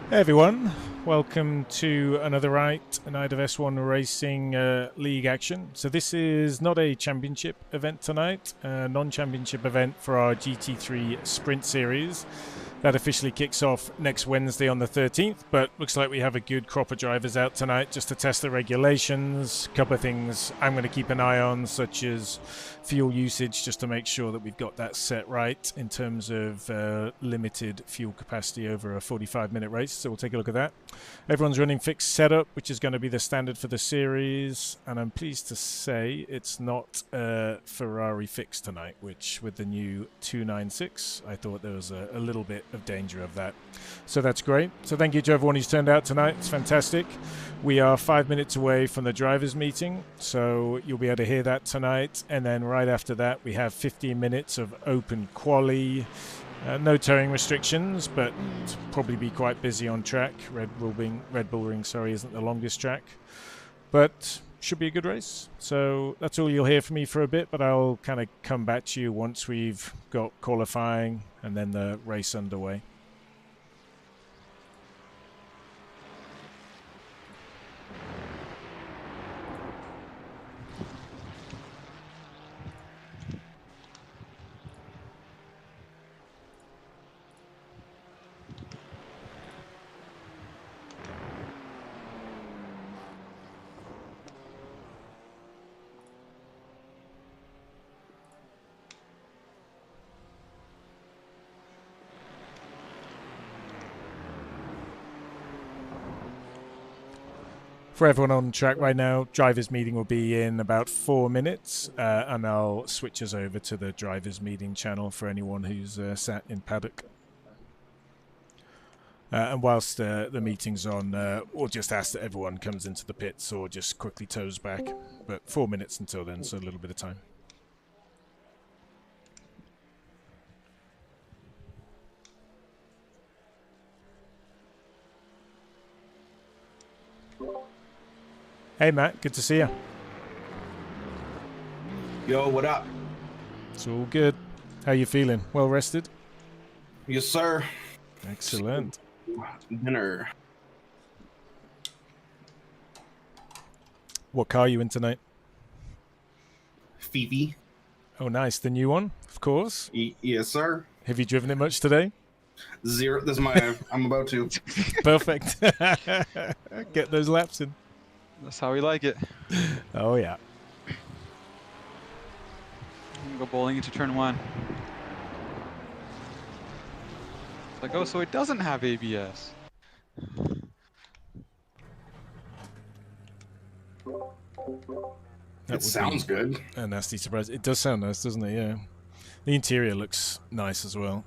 Hey everyone, welcome to another night of S1 Racing League action. So this is not a championship event tonight, a non-championship event for our GT3 Sprint series. That officially kicks off next Wednesday on the 13th, but looks like we have a good crop of drivers out tonight just to test the regulations. A couple of things I'm going to keep an eye on, such as fuel usage, just to make sure that we've got that set right in terms of limited fuel capacity over a 45-minute race. So we'll take a look at that. Everyone's running fixed setup, which is going to be the standard for the series, and I'm pleased to say it's not Ferrari fixed tonight, which with the new 296, I thought there was a little bit of danger of that. So that's great. So thank you to everyone who's turned out tonight. It's fantastic. We are 5 minutes away from the drivers' meeting, so you'll be able to hear that tonight. And then right after that, we have 15 minutes of open quali. No towing restrictions, but probably be quite busy on track. Red Bull Ring, isn't the longest track, but should be a good race. So that's all you'll hear from me for a bit, but I'll kind of come back to you once we've got qualifying and then the race underway. For everyone on track right now, drivers meeting will be in about 4 minutes, and I'll switch us over to the drivers meeting channel for anyone who's sat in paddock. And whilst the meeting's on, we'll just ask that everyone comes into the pits or just quickly tows back. But 4 minutes until then, so a little bit of time. Hey Matt, good to see you. Yo, what up? It's all good. How you feeling? Well rested? Yes, sir. Excellent. Dinner. What car are you in tonight? Fifi. Oh, nice. The new one, of course. Yes, sir. Have you driven it much today? Zero. This is my. I'm about to. Perfect. Get those laps in. That's how we like it. Oh, yeah. Go bowling into turn one. It's like, oh, so it doesn't have ABS. It sounds good. A nasty surprise. It does sound nice, doesn't it? Yeah. The interior looks nice as well.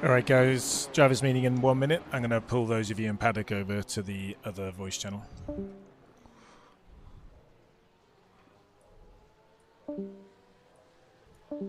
Alright guys, drivers meeting in 1 minute. I'm going to pull those of you in paddock over to the other voice channel. All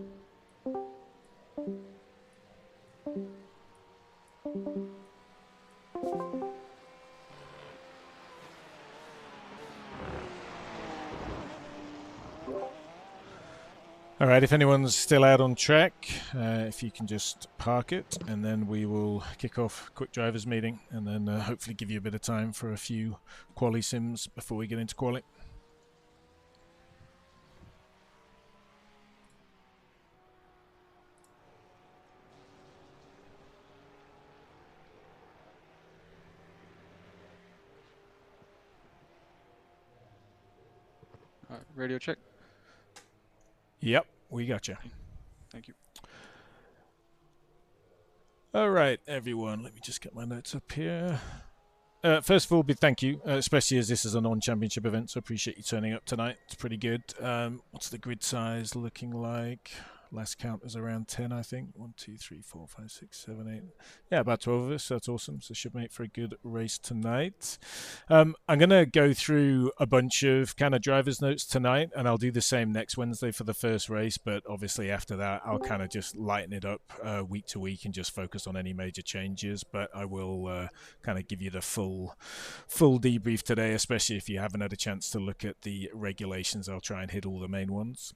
right, if anyone's still out on track, if you can just park it, and then we will kick off quick drivers meeting, and then hopefully give you a bit of time for a few quali sims before we get into quali. All right, radio check. Yep, we got you. Thank you. All right, everyone. Let me just get my notes up here. First of all, big thank you, especially as this is a non-championship event, so I appreciate you turning up tonight. It's pretty good. What's the grid size looking like? Last count is around 10, I think. 1, 2, 3, 4, 5, 6, 7, 8. Yeah, about 12 of us. So that's awesome. So should make for a good race tonight. I'm going to go through a bunch of kind of driver's notes tonight, and I'll do the same next Wednesday for the first race. But obviously after that, I'll kind of just lighten it up week to week and just focus on any major changes. But I will kind of give you the full debrief today, especially if you haven't had a chance to look at the regulations. I'll try and hit all the main ones.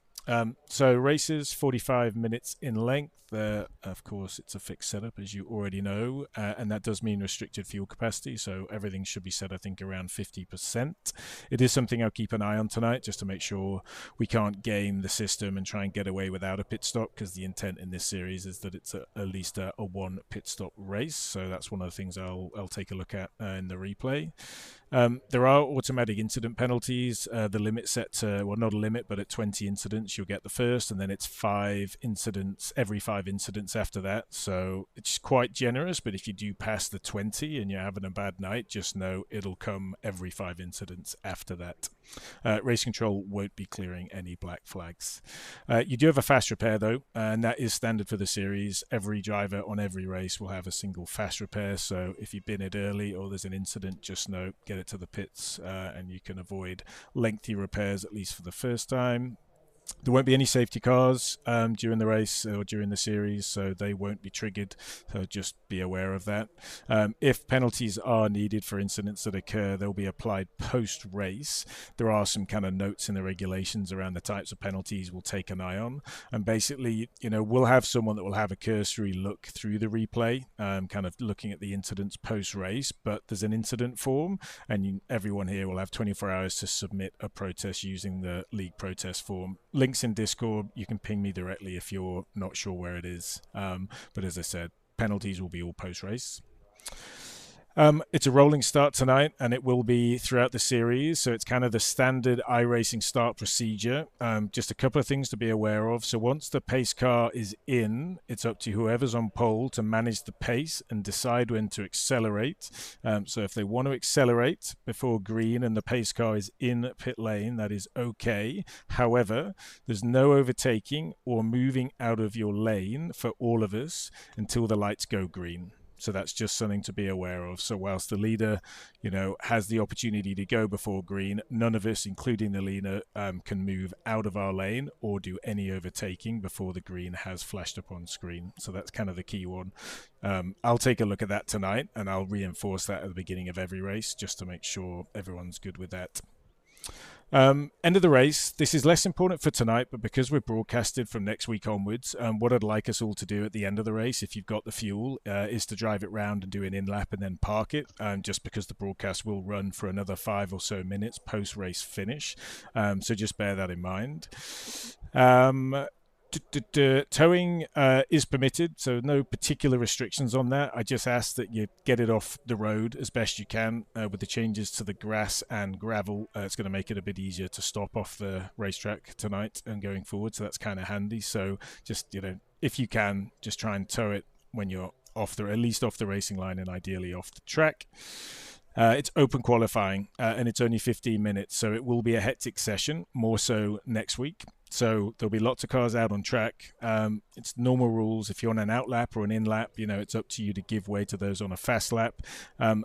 So races 45 minutes in length. Of course, it's a fixed setup, as you already know, and that does mean restricted fuel capacity, so everything should be set, I think, around 50%. It is something I'll keep an eye on tonight, just to make sure we can't game the system and try and get away without a pit stop, because the intent in this series is that it's at least a one pit stop race, so that's one of the things I'll take a look at in the replay. There are automatic incident penalties. The limit set to, well, not a limit, but at 20 incidents, you'll get the first, and then it's 5 incidents, every 5 incidents after that. So it's quite generous, but if you do pass the 20 and you're having a bad night, just know it'll come every 5 incidents after that. Race control won't be clearing any black flags. You do have a fast repair, though, and that is standard for the series. Every driver on every race will have a single fast repair, so if you've been it early or there's an incident, just know, get it to the pits, and you can avoid lengthy repairs, at least for the first time. There won't be any safety cars during the race or during the series, so they won't be triggered, so just be aware of that. If penalties are needed for incidents that occur, they'll be applied post-race. There are some kind of notes in the regulations around the types of penalties we'll take an eye on, and basically, you know, we'll have someone that will have a cursory look through the replay, kind of looking at the incidents post-race, but there's an incident form, and everyone here will have 24 hours to submit a protest using the league protest form. Links in Discord. You can ping me directly if you're not sure where it is. But as I said, penalties will be all post-race. It's a rolling start tonight, and it will be throughout the series, so it's kind of the standard iRacing start procedure. Just a couple of things to be aware of. So once the pace car is in, it's up to whoever's on pole to manage the pace and decide when to accelerate. So if they want to accelerate before green and the pace car is in pit lane, that is okay. However, there's no overtaking or moving out of your lane for all of us until the lights go green. So that's just something to be aware of. So whilst the leader, you know, has the opportunity to go before green, none of us, including the leader, can move out of our lane or do any overtaking before the green has flashed up on screen. So that's kind of the key one. I'll take a look at that tonight, and I'll reinforce that at the beginning of every race just to make sure everyone's good with that. End of the race. This is less important for tonight, but because we're broadcasted from next week onwards, what I'd like us all to do at the end of the race, if you've got the fuel, is to drive it round and do an in-lap and then park it, just because the broadcast will run for another 5 or so minutes post-race finish. So just bear that in mind. Towing is permitted, so no particular restrictions on that. I just ask that you get it off the road as best you can. With the changes to the grass and gravel, it's going to make it a bit easier to stop off the racetrack tonight and going forward, so that's kind of handy. So just, you know, if you can, just try and tow it when you're off the, at least off the racing line, and ideally off the track. It's open qualifying, and it's only 15 minutes, so it will be a hectic session, more so next week. So there'll be lots of cars out on track. It's normal rules. If you're on an out lap or an in lap, you know, it's up to you to give way to those on a fast lap.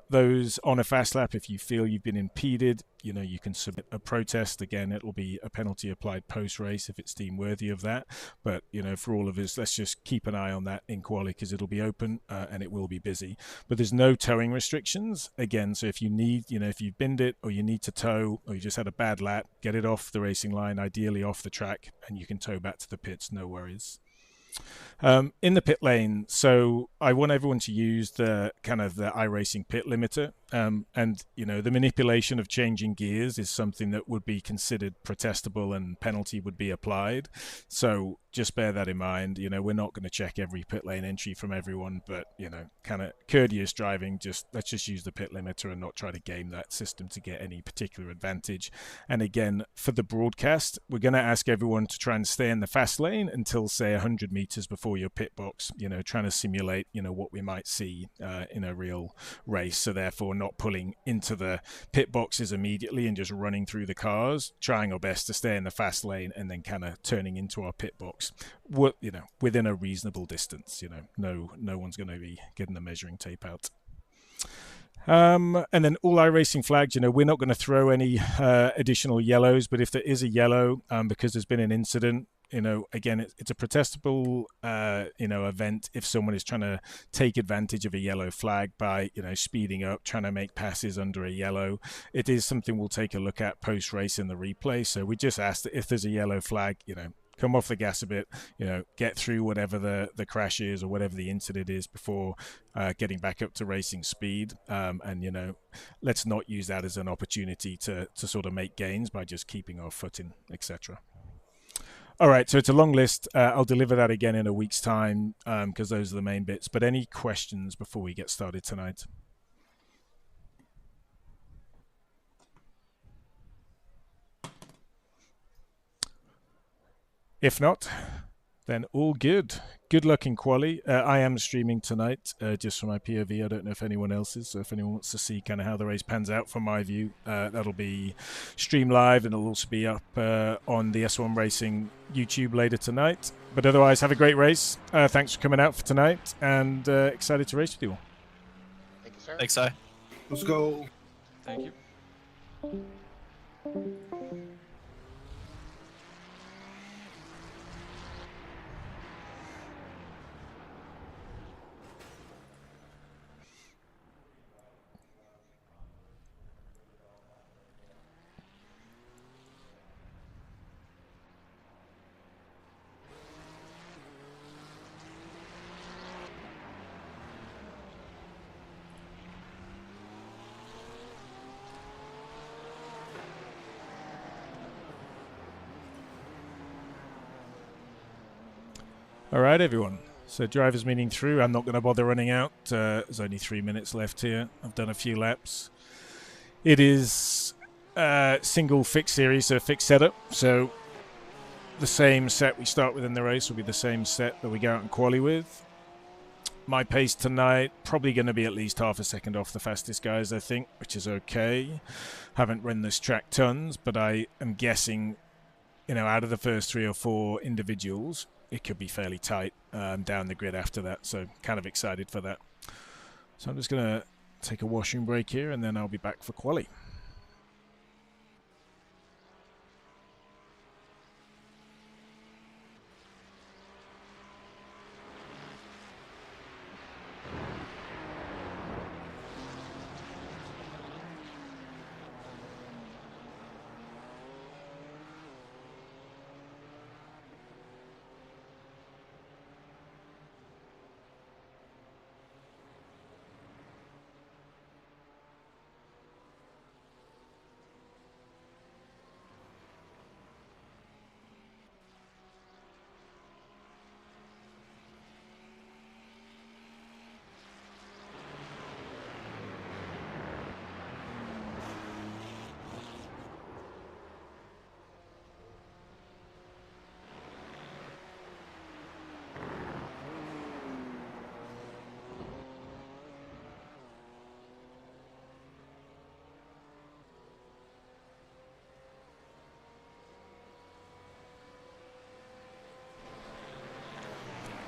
Those on a fast lap, if you feel you've been impeded, you know, you can submit a protest. Again, it'll be a penalty applied post-race if it's deemed worthy of that. But, you know, for all of us, let's just keep an eye on that in quali, because it'll be open and it will be busy. But there's no towing restrictions. Again, so if you need, you know, if you've binned it or you need to tow or you just had a bad lap, get it off the racing line, ideally off the track, and you can tow back to the pits, no worries. In the pit lane, so I want everyone to use the kind of the iRacing pit limiter, and you know, the manipulation of changing gears is something that would be considered protestable and penalty would be applied. So just bear that in mind. You know, we're not going to check every pit lane entry from everyone, but you know, kind of courteous driving, let's just use the pit limiter and not try to game that system to get any particular advantage. And again, for the broadcast, we're going to ask everyone to try and stay in the fast lane until say 100 meters before your pit box, you know, trying to simulate, you know, what we might see in a real race. So therefore not pulling into the pit boxes immediately and just running through the cars, trying our best to stay in the fast lane and then kind of turning into our pit box, you know, within a reasonable distance. You know, no one's going to be getting the measuring tape out. And then all iRacing flags, you know, we're not going to throw any additional yellows, but if there is a yellow, because there's been an incident, you know, again, it's a protestable, you know, event if someone is trying to take advantage of a yellow flag by, you know, speeding up, trying to make passes under a yellow. It is something we'll take a look at post-race in the replay. So we just ask that if there's a yellow flag, you know, come off the gas a bit, you know, get through whatever the crash is or whatever the incident is before getting back up to racing speed. And, you know, let's not use that as an opportunity to sort of make gains by just keeping our footing, etc. All right, so it's a long list. I'll deliver that again in a week's time because those are the main bits. But any questions before we get started tonight? If not, then all good. Good luck in quali. I am streaming tonight just for my POV. I don't know if anyone else is. So if anyone wants to see kind of how the race pans out from my view, that'll be streamed live and it'll also be up on the S1 Racing YouTube later tonight. But otherwise, have a great race. Thanks for coming out for tonight and excited to race with you all. Thank you, sir. Thanks, Si. Let's go. Thank you. All right, everyone. So drivers meeting through. I'm not going to bother running out. There's only 3 minutes left here. I've done a few laps. It is single fixed series, so fixed setup. So the same set we start with in the race will be the same set that we go out in quali with. My pace tonight, probably going to be at least half a second off the fastest guys, I think, which is okay. Haven't run this track tons, but I am guessing, you know, out of the first 3 or 4 individuals, it could be fairly tight down the grid after that. So kind of excited for that. So I'm just going to take a washroom break here and then I'll be back for quali.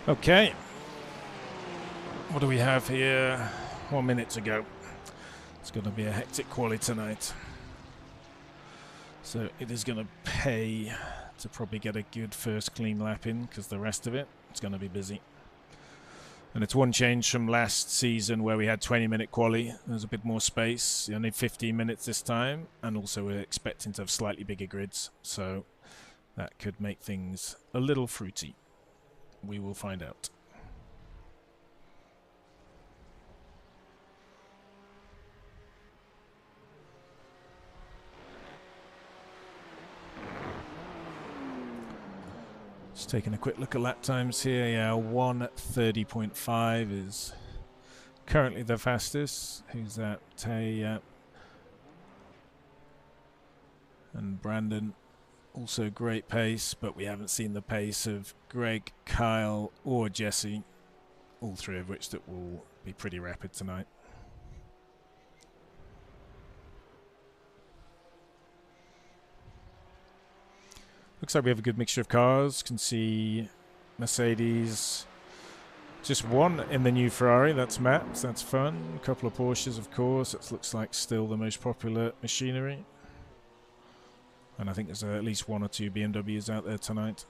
Okay, what do we have here? 1 minute to go. It's going to be a hectic quali tonight. So it is going to pay to probably get a good first clean lap in, because the rest of it's going to be busy. And it's one change from last season where we had 20-minute quali. There's a bit more space, only 15 minutes this time, and also we're expecting to have slightly bigger grids, so that could make things a little fruity. We will find out. Just taking a quick look at lap times here. Yeah, 1:30.5 is currently the fastest. Who's that? Tay and Brandon. Also great pace, but we haven't seen the pace of Greg, Kyle, or Jesse. All three of which that will be pretty rapid tonight. Looks like we have a good mixture of cars. Can see Mercedes. Just one in the new Ferrari. That's Matt's. That's fun. A couple of Porsches, of course. That looks like still the most popular machinery. And I think there's at least one or two BMWs out there tonight.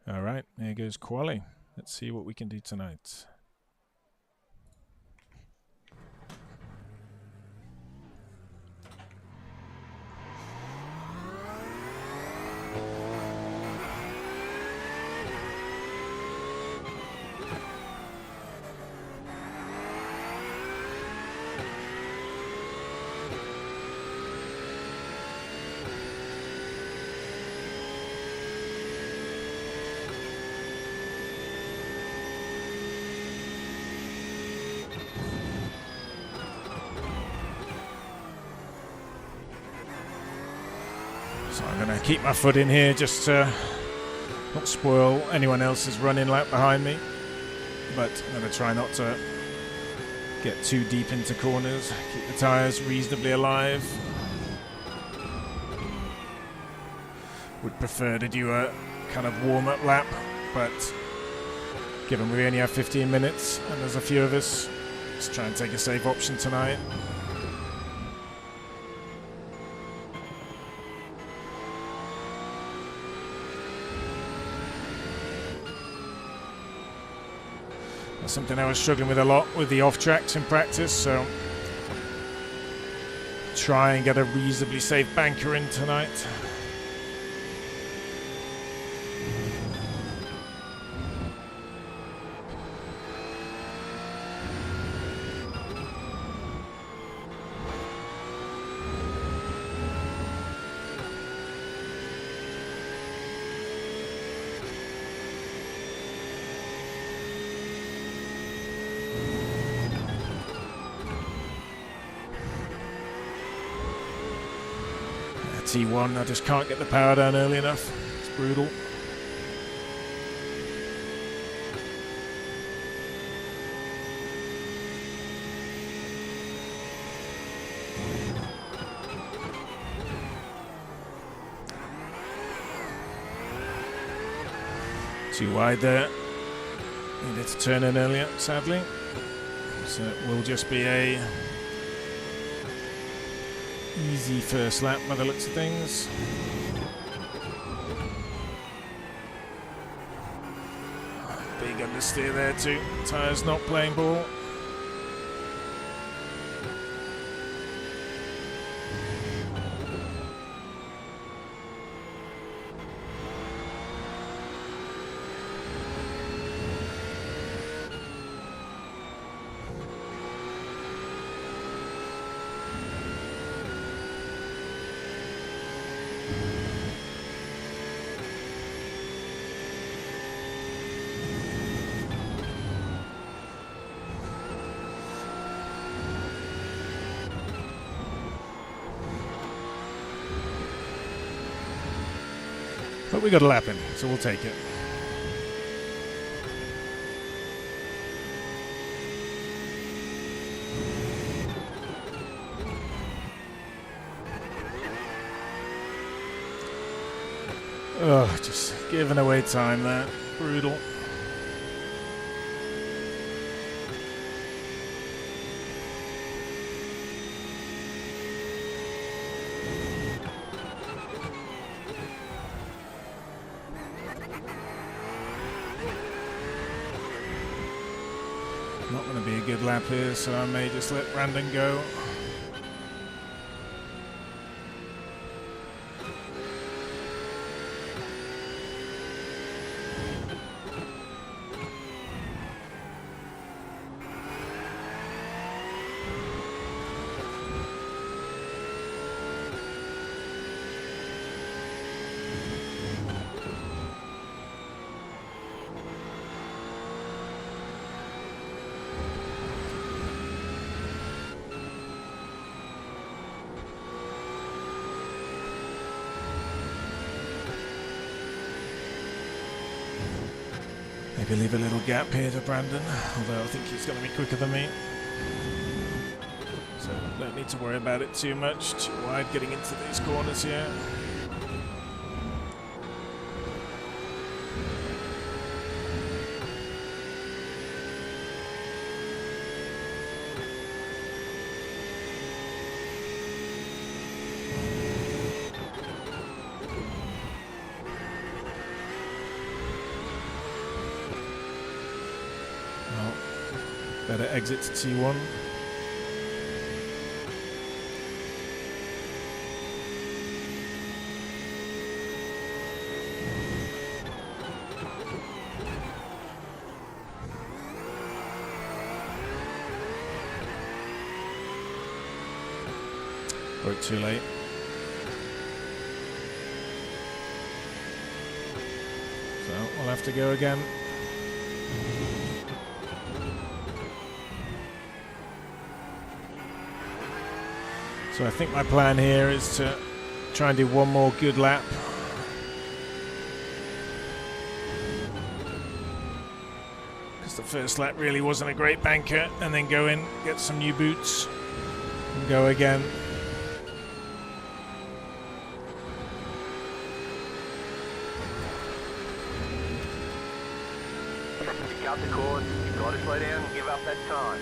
All right, there goes quali. Let's see what we can do tonight. So I'm going to keep my foot in here just to not spoil anyone else's running lap behind me. But I'm going to try not to get too deep into corners. Keep the tyres reasonably alive. Would prefer to do a kind of warm-up lap, but given we only have 15 minutes and there's a few of us, let's try and take a safe option tonight. That's something I was struggling with a lot with the off-tracks in practice, so try and get a reasonably safe banker in tonight. T1, I just can't get the power down early enough. It's brutal. Too wide there. Needed to turn in earlier, sadly. So it will just be a easy first lap by the looks of things. Big understeer there too. Tyres not playing ball. But we got a lap in, so we'll take it. Oh, just giving away time there. Brutal. Not going to be a good lap here, so I may just let Brandon go. Maybe leave a little gap here to Brandon, although I think he's going to be quicker than me. So don't need to worry about it too much. Too wide getting into these corners here. Better exit to T1. Broke too late. So we'll have to go again. So I think my plan here is to try and do one more good lap. Because the first lap really wasn't a great banker, and then go in, get some new boots, and go again. Pick out the course, you've got to slow down and give up that time.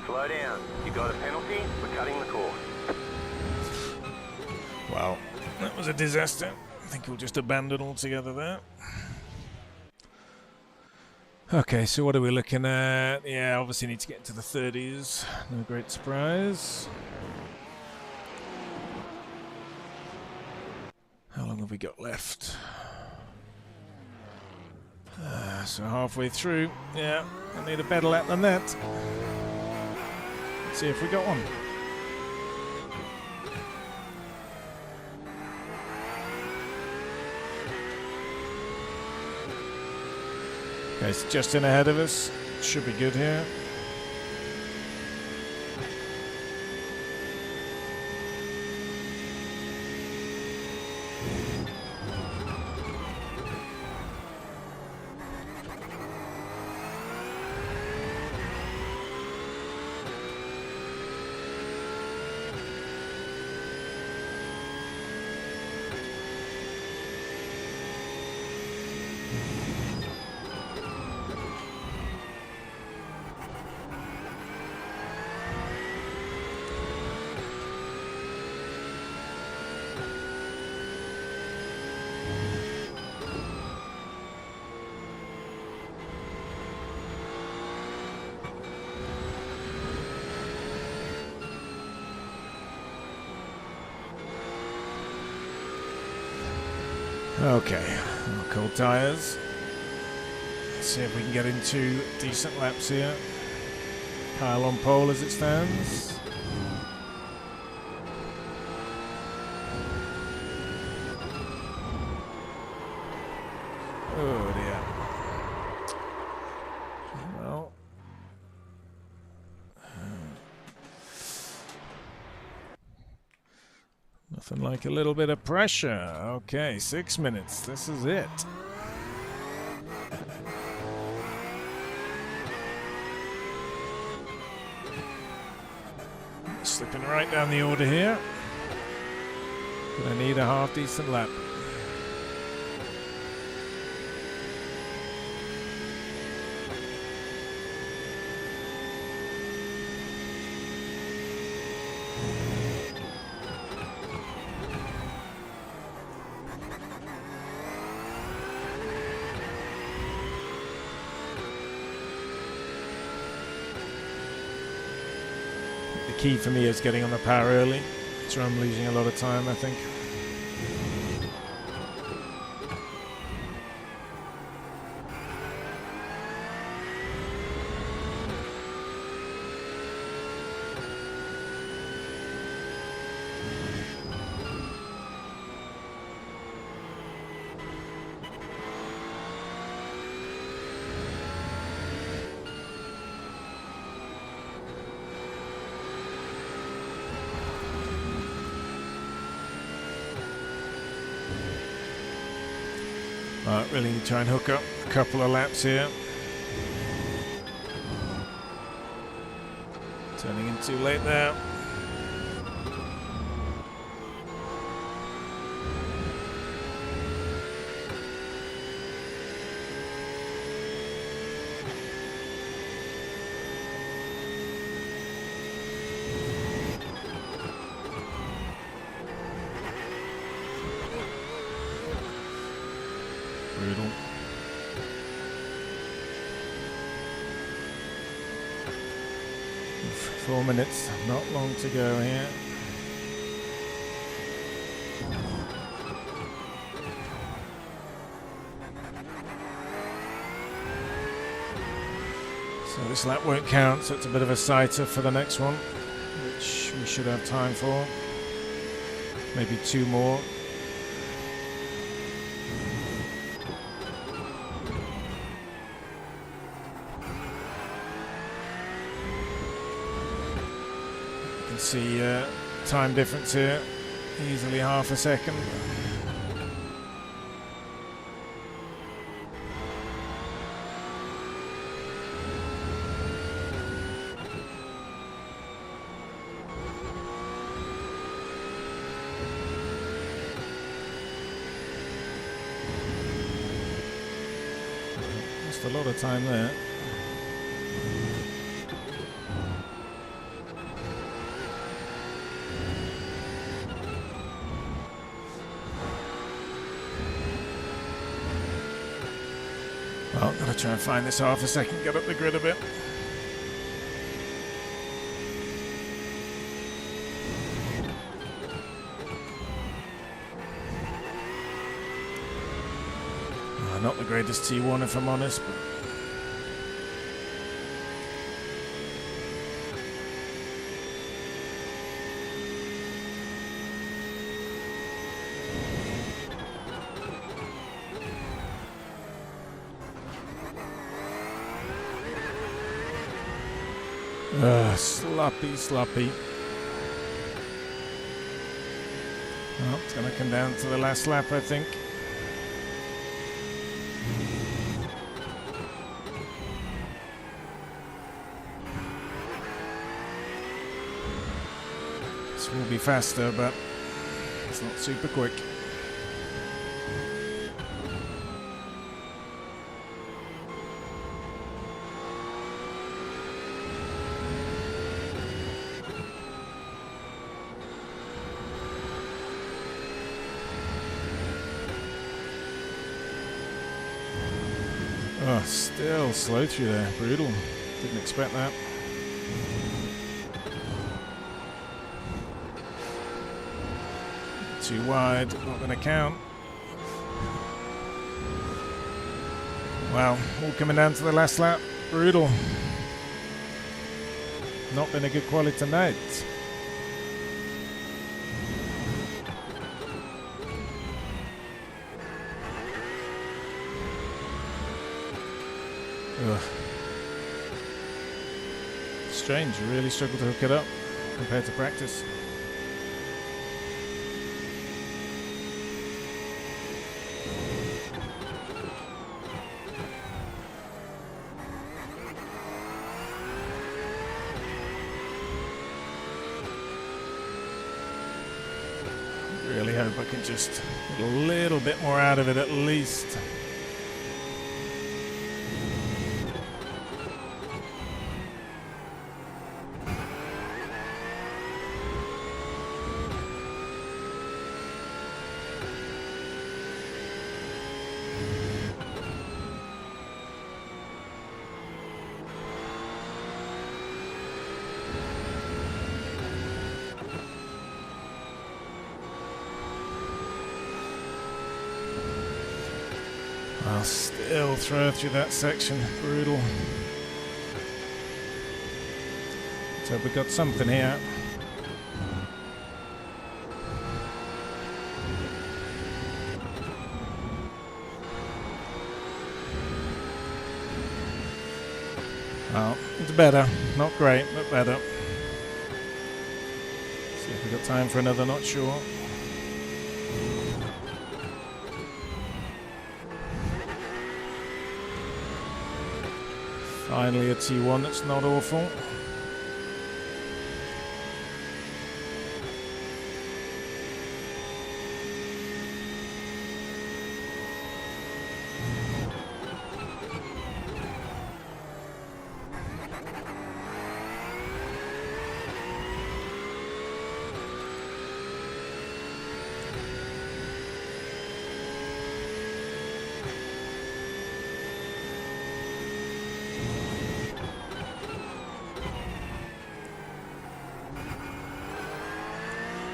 Slow down. You got a penalty. We're cutting the course. Wow, that was a disaster. I think we'll just abandon altogether there. Okay, so what are we looking at? Yeah, obviously need to get into the 30s. No great surprise. How long have we got left? So halfway through. Yeah, I need a better lap than that. Let's see if we got one. Okay, it's just in ahead of us. Should be good here. Okay, cold tyres. Let's see if we can get into decent laps here. Kyle on pole as it stands. Oh dear. Well. Nothing like a little bit of pressure. Okay, 6 minutes. This is it. Slipping right down the order here. Gonna need a half decent lap. the key for me is getting on the power early. So I'm losing a lot of time, I think. Right, really need to try and hook up a couple of laps here. Turning in too late there. Brutal. Oof, 4 minutes, not long to go here. So this lap won't count, so it's a bit of a sighter for the next one, which we should have time for. Maybe 2 more. See time difference here, easily half a second. Lost a lot of time there. Well, I'm gonna try and find this half a second, get up the grid a bit. Not the greatest T1 if I'm honest, but sloppy. Well, it's going to come down to the last lap, I think. This will be faster, but it's not super quick. Oh, still slow through there. Brutal. Didn't expect that. Too wide. Not going to count. Wow. All coming down to the last lap. Brutal. Not been a good quality tonight. Ugh. Strange, you really struggle to hook it up compared to practice. Really hope I can just get a little bit more out of it at least. I'll still throw through that section. Brutal. So we've got something here. Well, it's better. Not great, but better. See if we've got time for another, not sure. Finally a T1 that's not awful.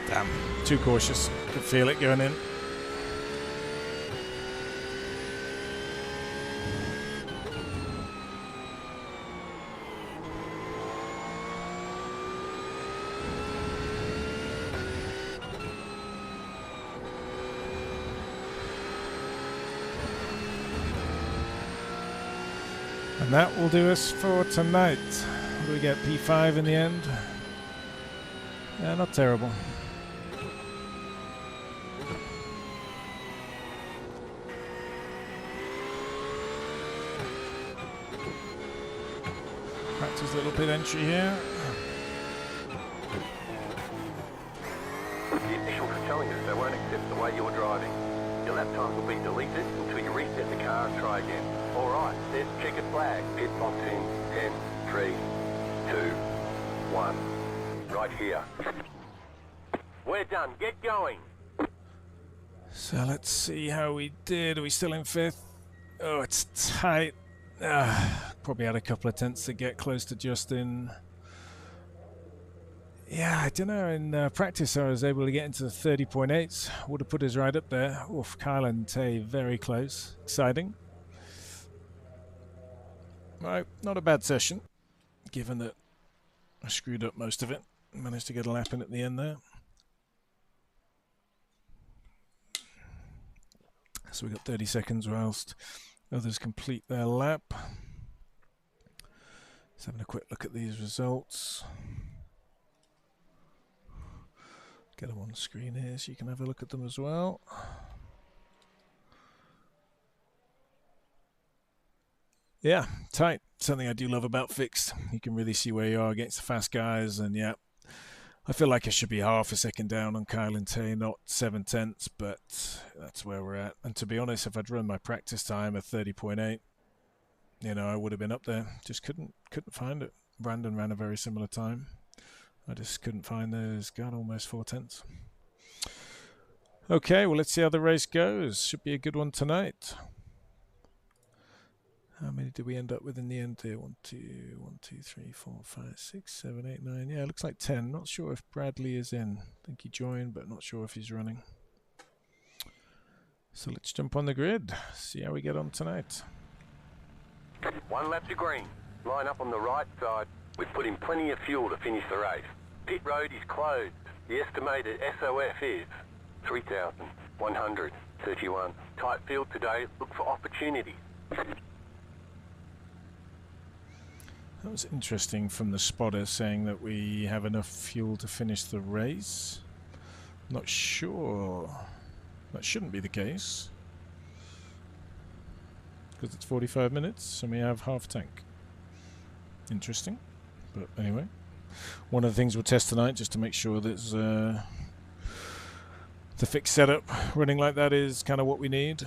Damn, too cautious. Could feel it going in. And that will do us for tonight. What do we get? P5 in the end? Yeah, not terrible. Practice little pit entry here. The officials are telling us they won't accept the way you're driving. Your lap times will be deleted until you reset the car and try again. Alright, there's checkered flag. Pit box in 10, 3, 2, 1. Right here. We're done. Get going. So let's see how we did. Are we still in 5th? Oh, it's tight. Probably had a couple of tenths to get close to Justin. Yeah, I don't know. In practice, I was able to get into the 30.8s. Would have put us right up there. Oof, Kyle and Tay very close. Exciting. Right, not a bad session, given that I screwed up most of it. Managed to get a lap in at the end there. So we've got 30 seconds whilst others complete their lap. Just having a quick look at these results. Get them on the screen here so you can have a look at them as well. Yeah, tight. Something I do love about fixed. You can really see where you are against the fast guys, and yeah, I feel like I should be half a second down on Kyle and Tay, not 7 tenths, but that's where we're at. And to be honest, if I'd run my practice time at 30.8, you know, I would have been up there. Just couldn't find it. Brandon ran a very similar time. I just couldn't find those. Got almost 4 tenths. Okay, well, let's see how the race goes. Should be a good one tonight. How many did we end up with in the end here? 1, 2, 3, 4, 5, 6, 7, 8, 9. Yeah, it looks like 10. Not sure if Bradley is in. I think he joined, but not sure if he's running. So let's jump on the grid. See how we get on tonight. 1 lap to green. Line up on the right side. We've put in plenty of fuel to finish the race. Pit road is closed. The estimated SOF is 3,131. Tight field today. Look for opportunities. That was interesting from the spotter saying that we have enough fuel to finish the race. Not sure. That shouldn't be the case. Because it's 45 minutes and we have half tank. Interesting. But anyway. One of the things we'll test tonight just to make sure that the fixed setup running like that is kind of what we need.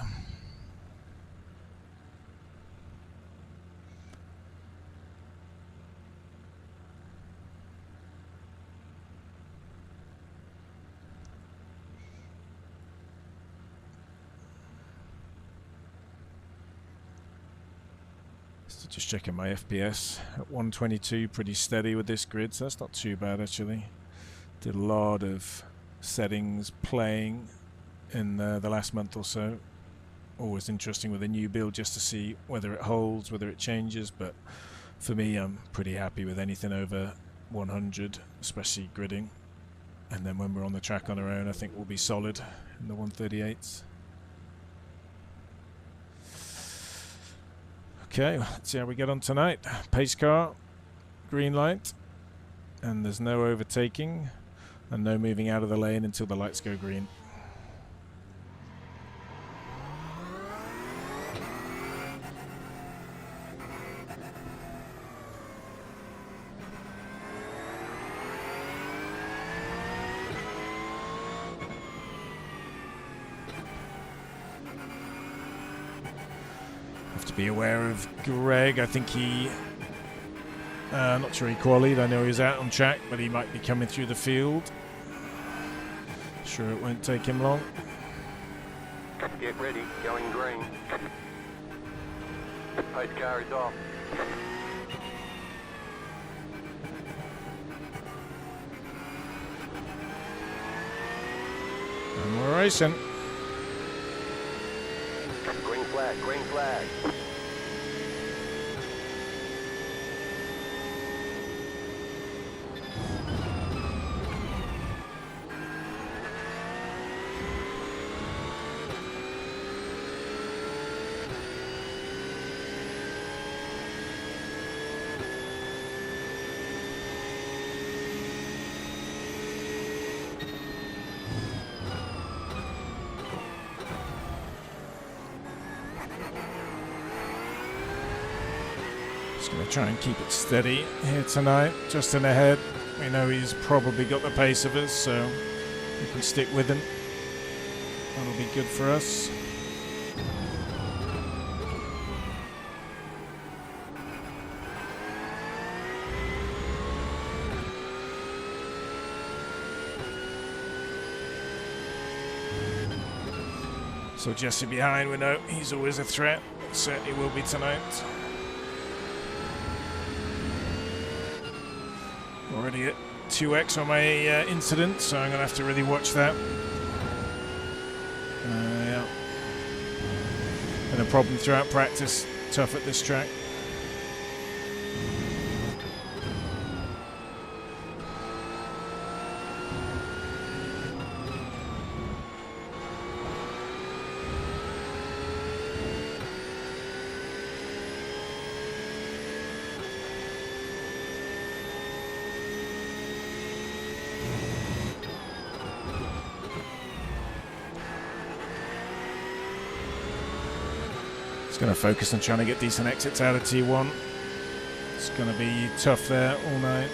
Just checking my FPS at 122, pretty steady with this grid, so that's not too bad actually. Did a lot of settings playing in the last month or so. always interesting with a new build just to see whether it holds, whether it changes, but for me, I'm pretty happy with anything over 100, especially gridding. And then when we're on the track on our own, I think we'll be solid in the 138s. Okay, let's see how we get on tonight. Pace car, green light, and there's no overtaking and no moving out of the lane until the lights go green. Be aware of Greg. I think he not sure he qualied. I know he was out on track, but he might be coming through the field. Sure it won't take him long. Get ready, going green. Pace car is off. And we're racing. Green flag, green flag. Just going to try and keep it steady here tonight. Justin ahead. We know he's probably got the pace of us, so we can stick with him. That'll be good for us. So Jesse behind, we know he's always a threat. Certainly will be tonight. Already at 2x on my incident, so I'm going to have to really watch that. Yeah. Been a problem throughout practice. Tough at this track. It's going to focus on trying to get decent exits out of T1. It's going to be tough there all night.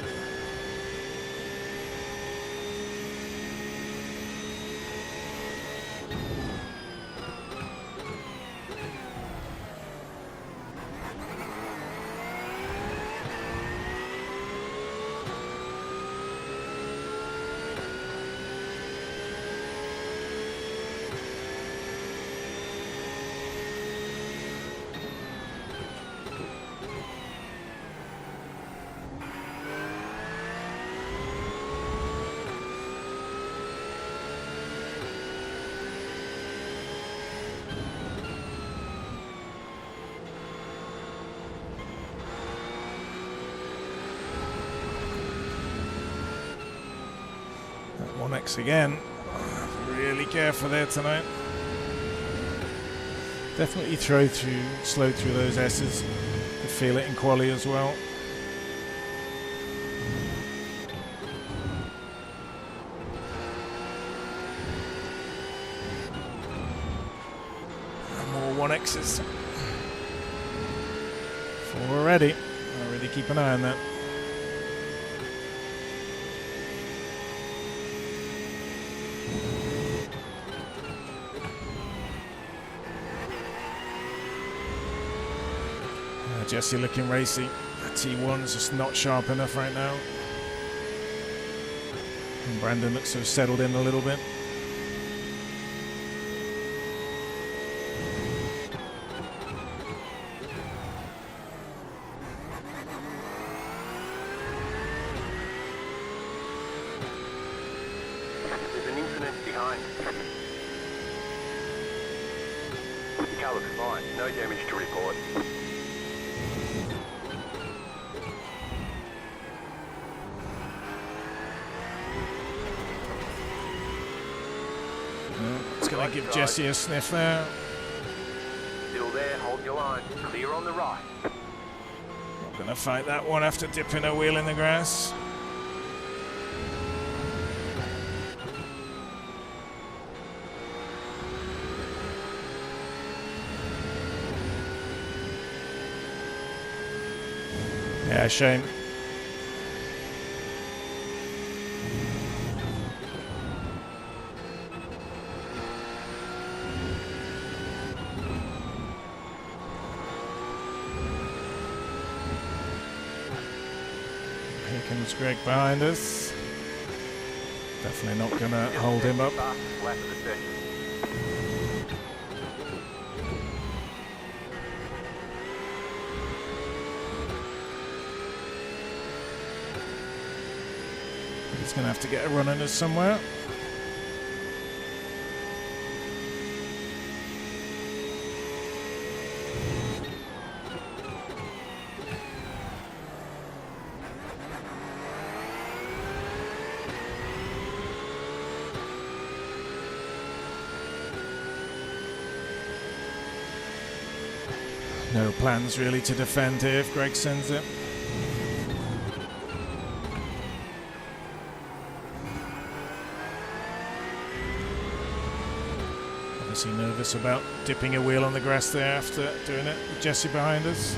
That 1x again. Really careful there tonight. Definitely slow through those S's. Could feel it in quali as well. And more 1x's. 4 already. I'll really keep an eye on that. Jesse looking racy. T1's just not sharp enough right now. And Brandon looks to have settled in a little bit. There's an incident behind. Car looks fine. No damage to report. It's going to give Jesse a sniff there. Still there, hold your line. Clear on the right. Not going to fight that one after dipping a wheel in the grass. Yeah, shame. Here comes Greg behind us. Definitely not going to hold him up. Fastest lap of the session. He's going to have to get a run on us somewhere. No plans really to defend here if Greg sends it. Obviously nervous about dipping a wheel on the grass there after doing it with Jesse behind us.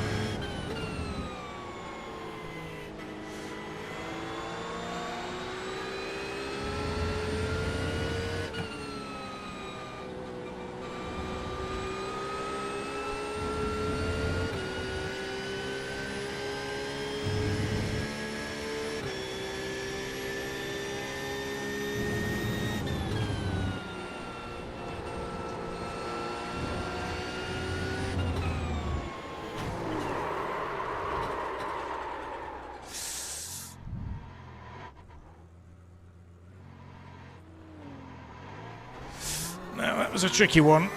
Now that was a tricky one.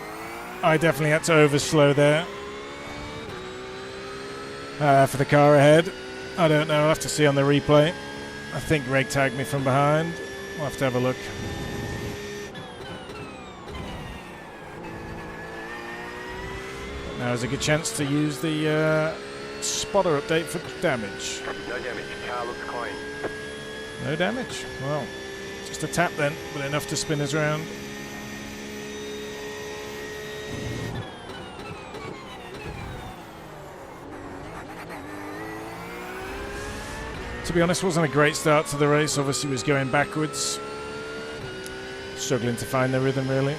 I definitely had to overslow there for the car ahead. I don't know, I'll have to see on the replay. I think Greg tagged me from behind. We'll have to have a look. Now is a good chance to use the spotter update for damage. No damage. Car looks clean. No damage. Well, just a tap then, but enough to spin us around. To be honest, wasn't a great start to the race. Obviously was going backwards. Struggling to find the rhythm really.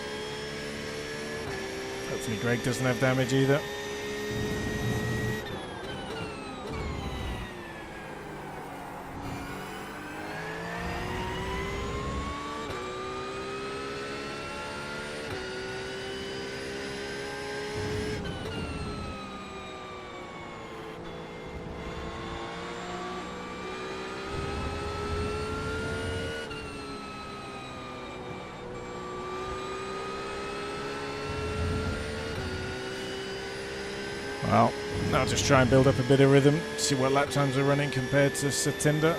Hopefully Greg doesn't have damage either. Well, I'll just try and build up a bit of rhythm, see what lap times are running compared to Satinda.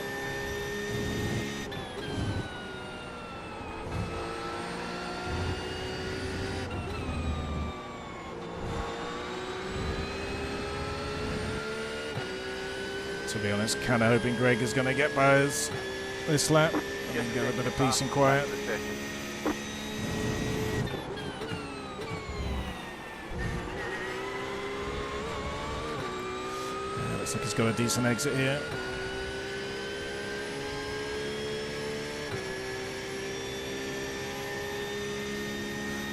To be honest, kind of hoping Greg is going to get by us this lap and then get a bit of peace and quiet. Looks like he's got a decent exit here.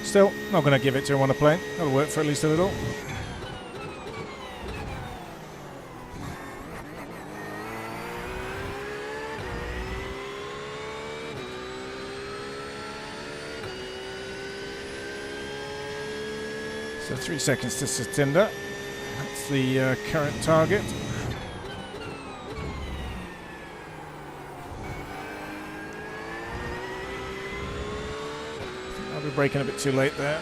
Still, not going to give it to him on a plane. That'll work for at least a little. So 3 seconds to Satinda. That's the current target. I think I'll be braking a bit too late there.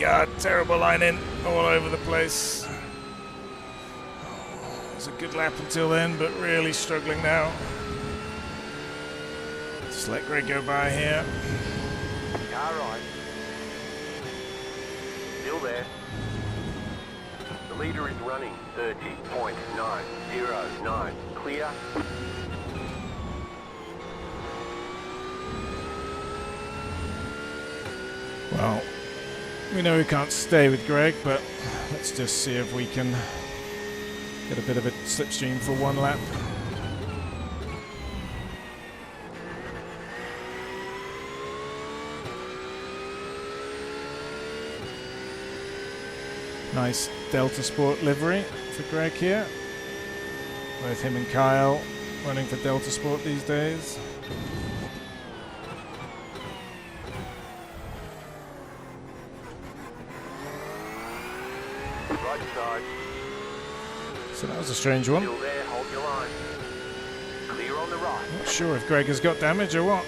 God, terrible line in all over the place. It was a good lap until then, but really struggling now. Just let Greg go by here. Car right. Still there. The leader is running 30.909. Clear. Well, we know we can't stay with Greg, but let's just see if we can get a bit of a slipstream for one lap. Nice Delta Sport livery for Greg here. Both him and Kyle running for Delta Sport these days. Right side. So that was a strange one. Still there, hold your line. Clear on the right. Not sure if Greg has got damage or what.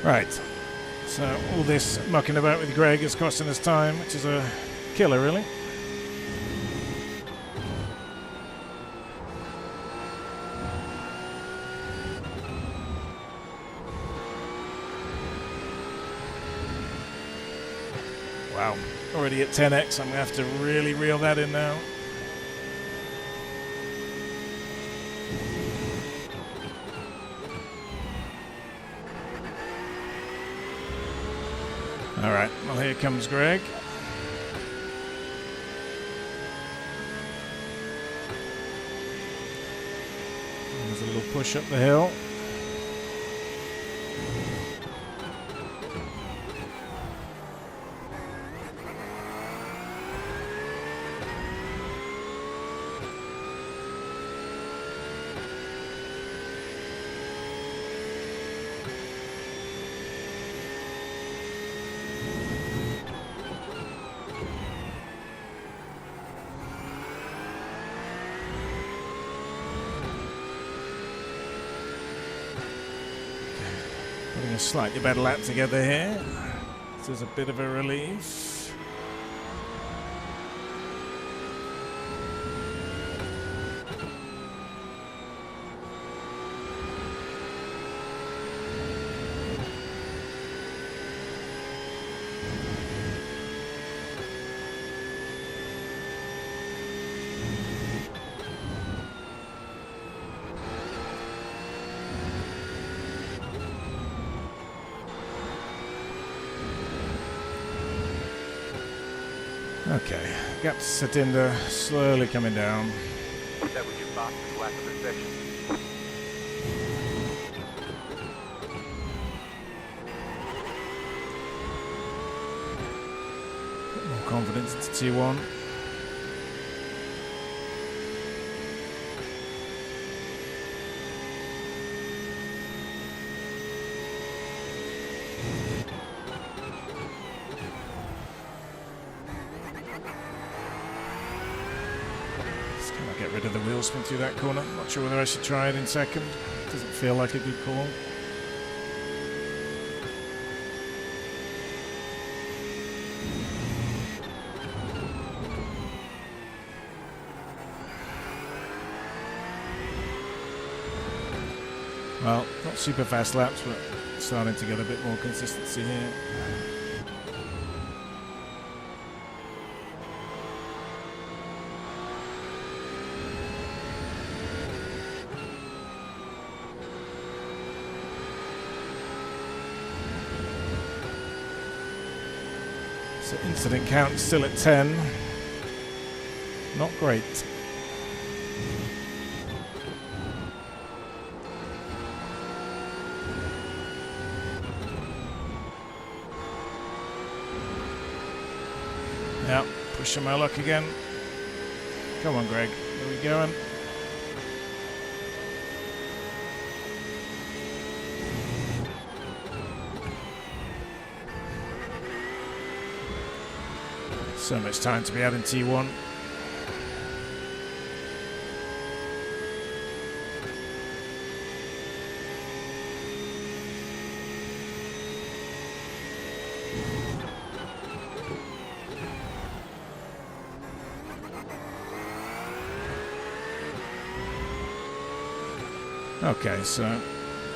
Right, so all this mucking about with Greg is costing us time, which is a killer, really. Wow, already at 10x, I'm going to have to really reel that in now. All right, well, here comes Greg. There's a little push up the hill. Putting a slightly better lap together here. This is a bit of a relief. Okay, gap to Satinder slowly coming down. That was your fastest lap of the session. Bit more confidence into T1. Get rid of the wheel spin through that corner. Not sure whether I should try it in second. Doesn't feel like a good call. Well, not super fast laps, but starting to get a bit more consistency here. So incident count still at 10. Not great. Yep, pushing my luck again. Come on, Greg. Where are we going? So much time to be out in T1. Okay, so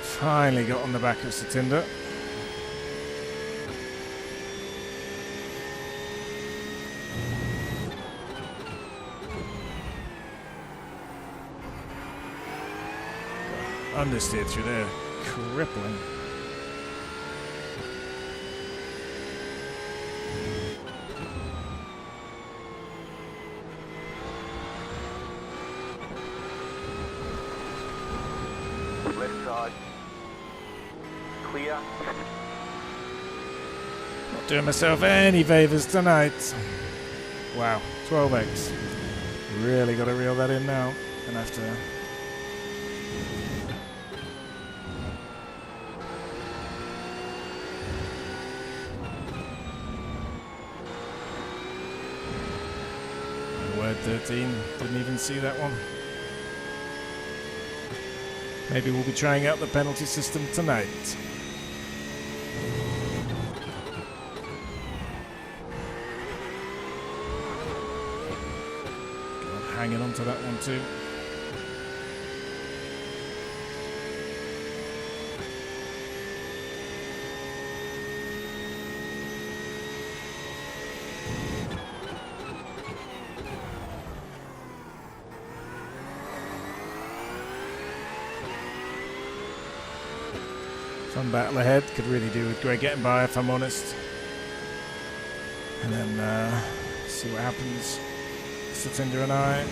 finally got on the back of Satinder. Understeered through there, crippling. Left side. Clear. Not doing myself any favours tonight. Wow, 12x. Really got to reel that in now. Gonna have to. Word 13. Didn't even see that one. Maybe we'll be trying out the penalty system tonight. God, hanging on to that one too. Fun battle ahead. Could really do with Greg getting by, if I'm honest. And then see what happens. Satinder and I.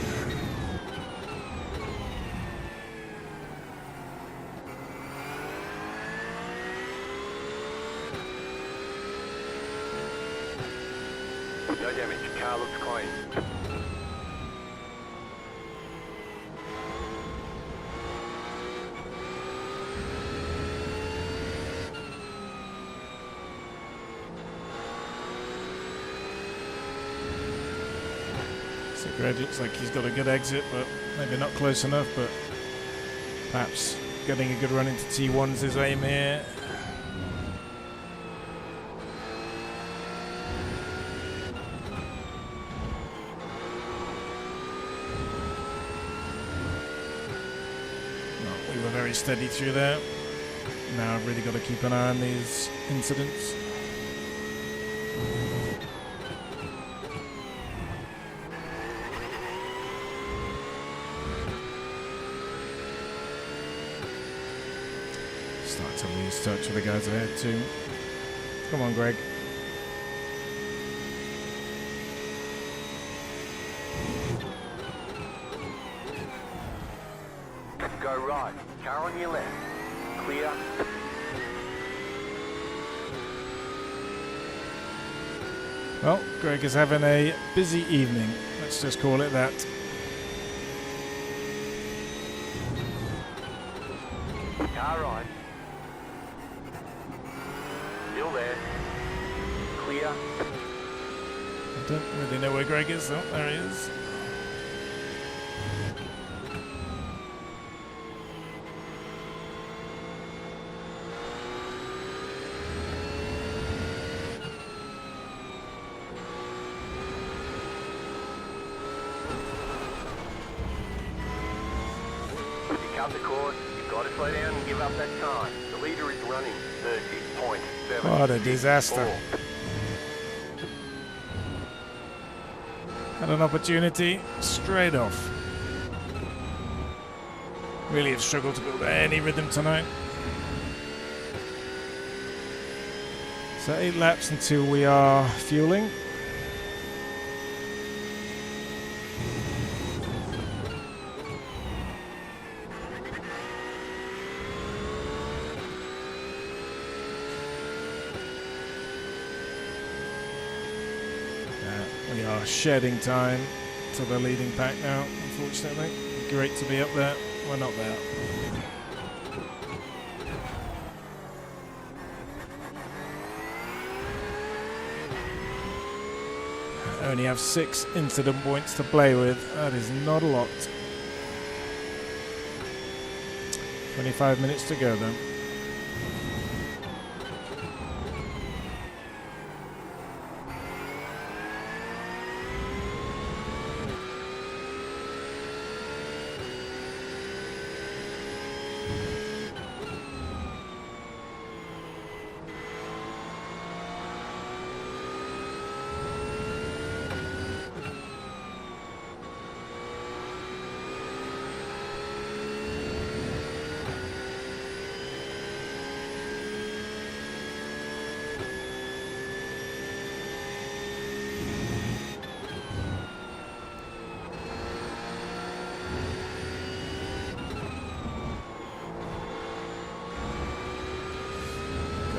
No damage. Car looks clean. So Greg looks like he's got a good exit, but maybe not close enough, but perhaps getting a good run into T1 is his aim here. We were very steady through there. Now I've really got to keep an eye on these incidents. Start to lose touch with the guys ahead too. Come on, Greg. Go right. Car on your left. Clear. Well, Greg is having a busy evening. Let's just call it that. Car right. Still there. Clear. I don't really know where Greg is. Oh, there he is. You cut the course. You've got to slow down and give up that time. The leader is running 30.7. What a disaster. Had an opportunity straight off. Really have struggled to build any rhythm tonight. So 8 laps until we are fueling. We are shedding time to the leading pack now, unfortunately. Great to be up there. We're not there. Only have 6 incident points to play with. That is not a lot. 25 minutes to go then.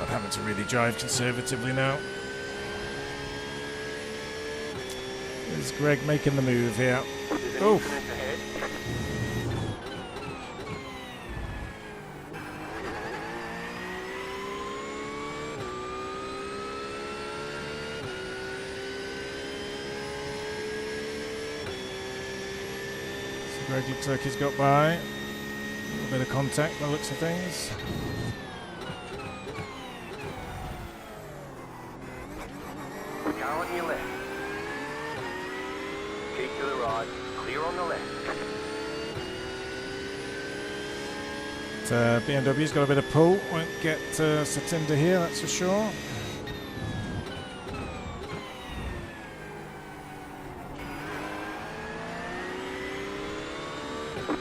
Having to really drive conservatively now. There's Greg making the move here. Oh! So Greg looks like he's got by. A little bit of contact by the looks of things. Car on your left. Keep to the right. Clear on the left. BMW's got a bit of pull. Won't get Satinder here, that's for sure.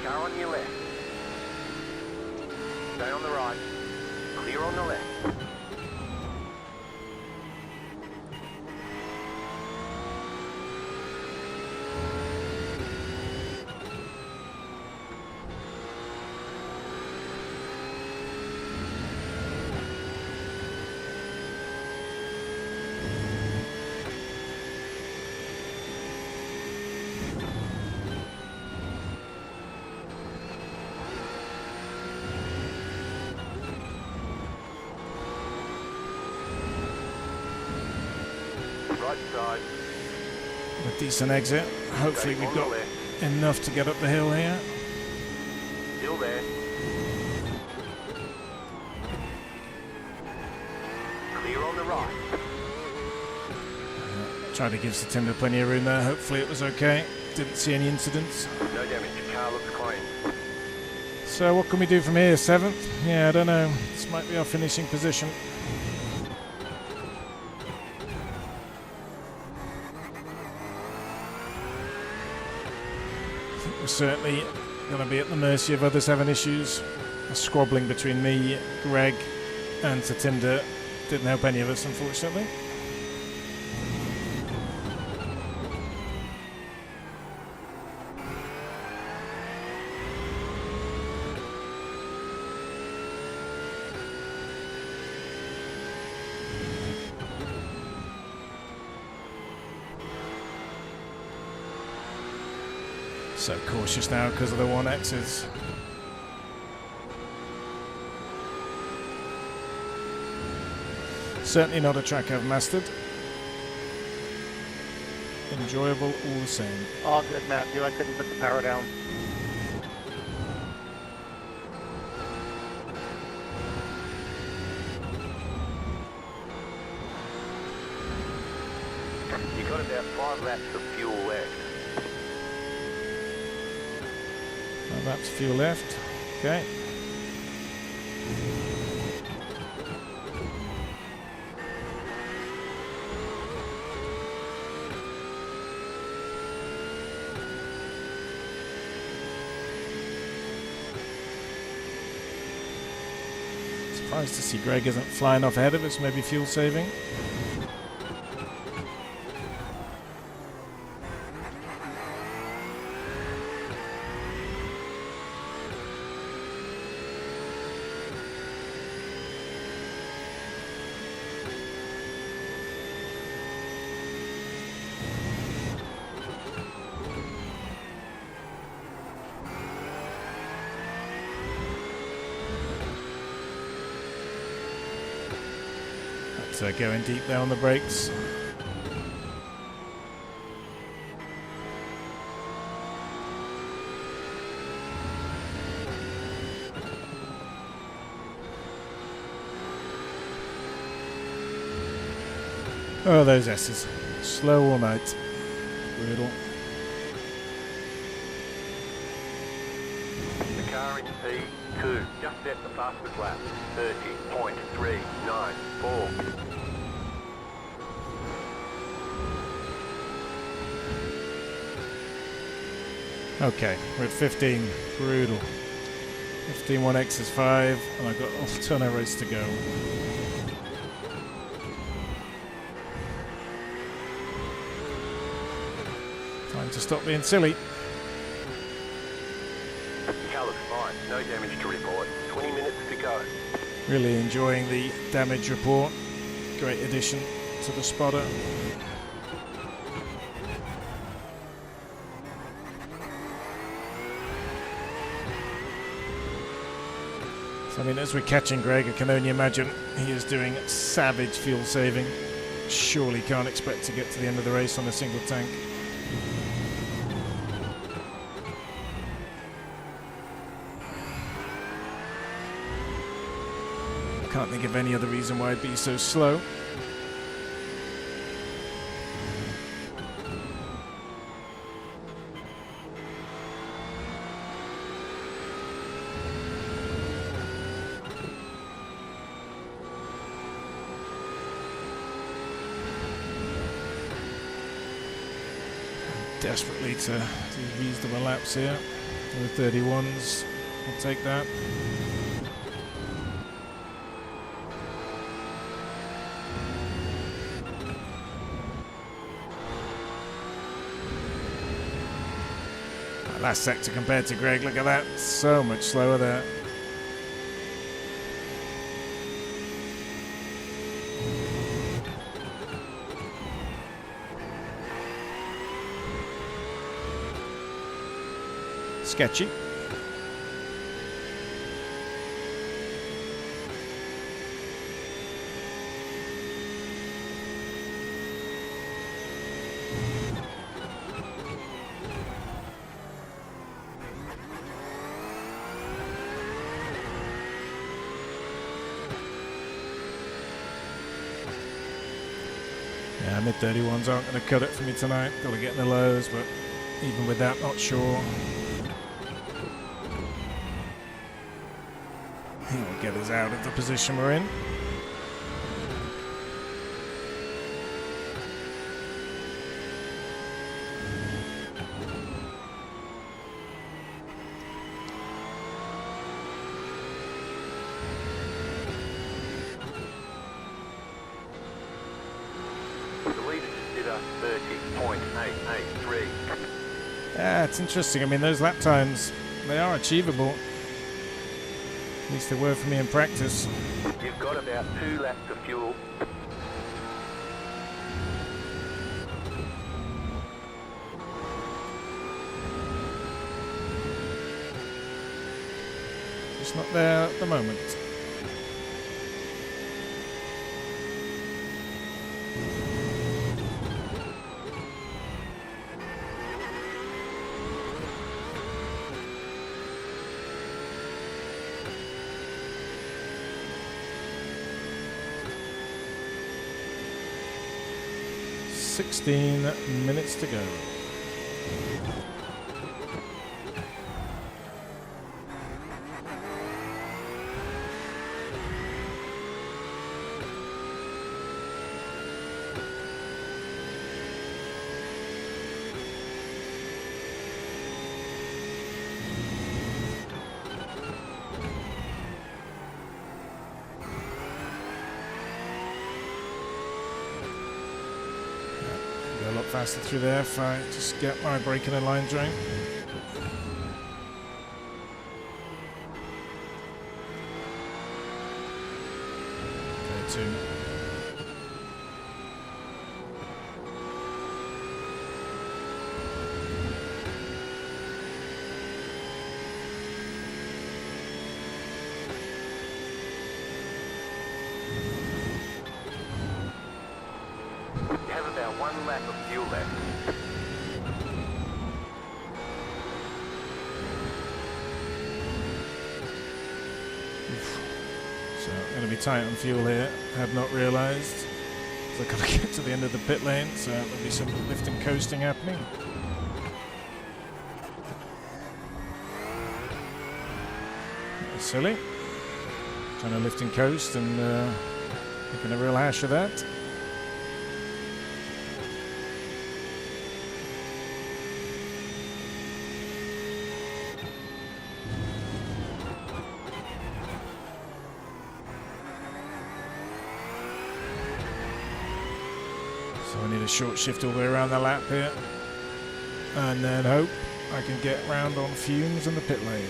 Car on your left. Stay on the right. Clear on the left. Right side. A decent exit. Hopefully Stay we've on got the left. enough to get up the hill here. Still there. Clear on the right. Tried to give Satinder plenty of room there. Hopefully it was okay. Didn't see any incidents. No damage. Car looks clean. So what can we do from here? 7th? Yeah, I don't know. This might be our finishing position. I think we're certainly going to be at the mercy of others having issues. A squabbling between me, Greg and Satinder didn't help any of us, unfortunately. So cautious now because of the 1Xs. Certainly not a track I've mastered. Enjoyable all the same. Oh, good, Matthew. I couldn't put the power down. You got about 5 laps of fuel left. Laps fuel left. Okay. Surprised to see Greg isn't flying off ahead of us, maybe fuel saving. But going deep there on the brakes. Oh, those S's. Slow all night. Brutal. The car in P2 just set the fastest lap. 30.394. Okay, we're at 15. Brutal. 15-1X is 5, and I've got a ton of race to go. Time to stop being silly. Colour's fine, no damage to report. 20 minutes to go. Really enjoying the damage report. Great addition to the spotter. So, I mean, as we're catching Greg, I can only imagine he is doing savage fuel saving. Surely can't expect to get to the end of the race on a single tank. Can't think of any other reason why I'd be so slow. Desperately to do reasonable laps here. The 31s, I'll take that. Last sector compared to Greg, look at that, so much slower there. Sketchy. Yeah, mid-31s aren't going to cut it for me tonight. Got to get in the lows, but even with that, not sure. He'll get us out of the position we're in. Yeah, it's interesting. I mean, those lap times, they are achievable. At least they were for me in practice. You've got about 2 laps of fuel. Just not there at the moment. Sixteen minutes to go. A lot faster through there if I just get my braking and line drain. Okay, 2. You have about 1 lap of fuel left. So I'm going to be tight on fuel here. Had not realised. So I've got to get to the end of the pit lane, so there'll be some lift and coasting happening. That's silly. Trying to lift and coast and making a real hash of that. So I need a short shift all the way around the lap here. And then hope I can get round on fumes in the pit lane.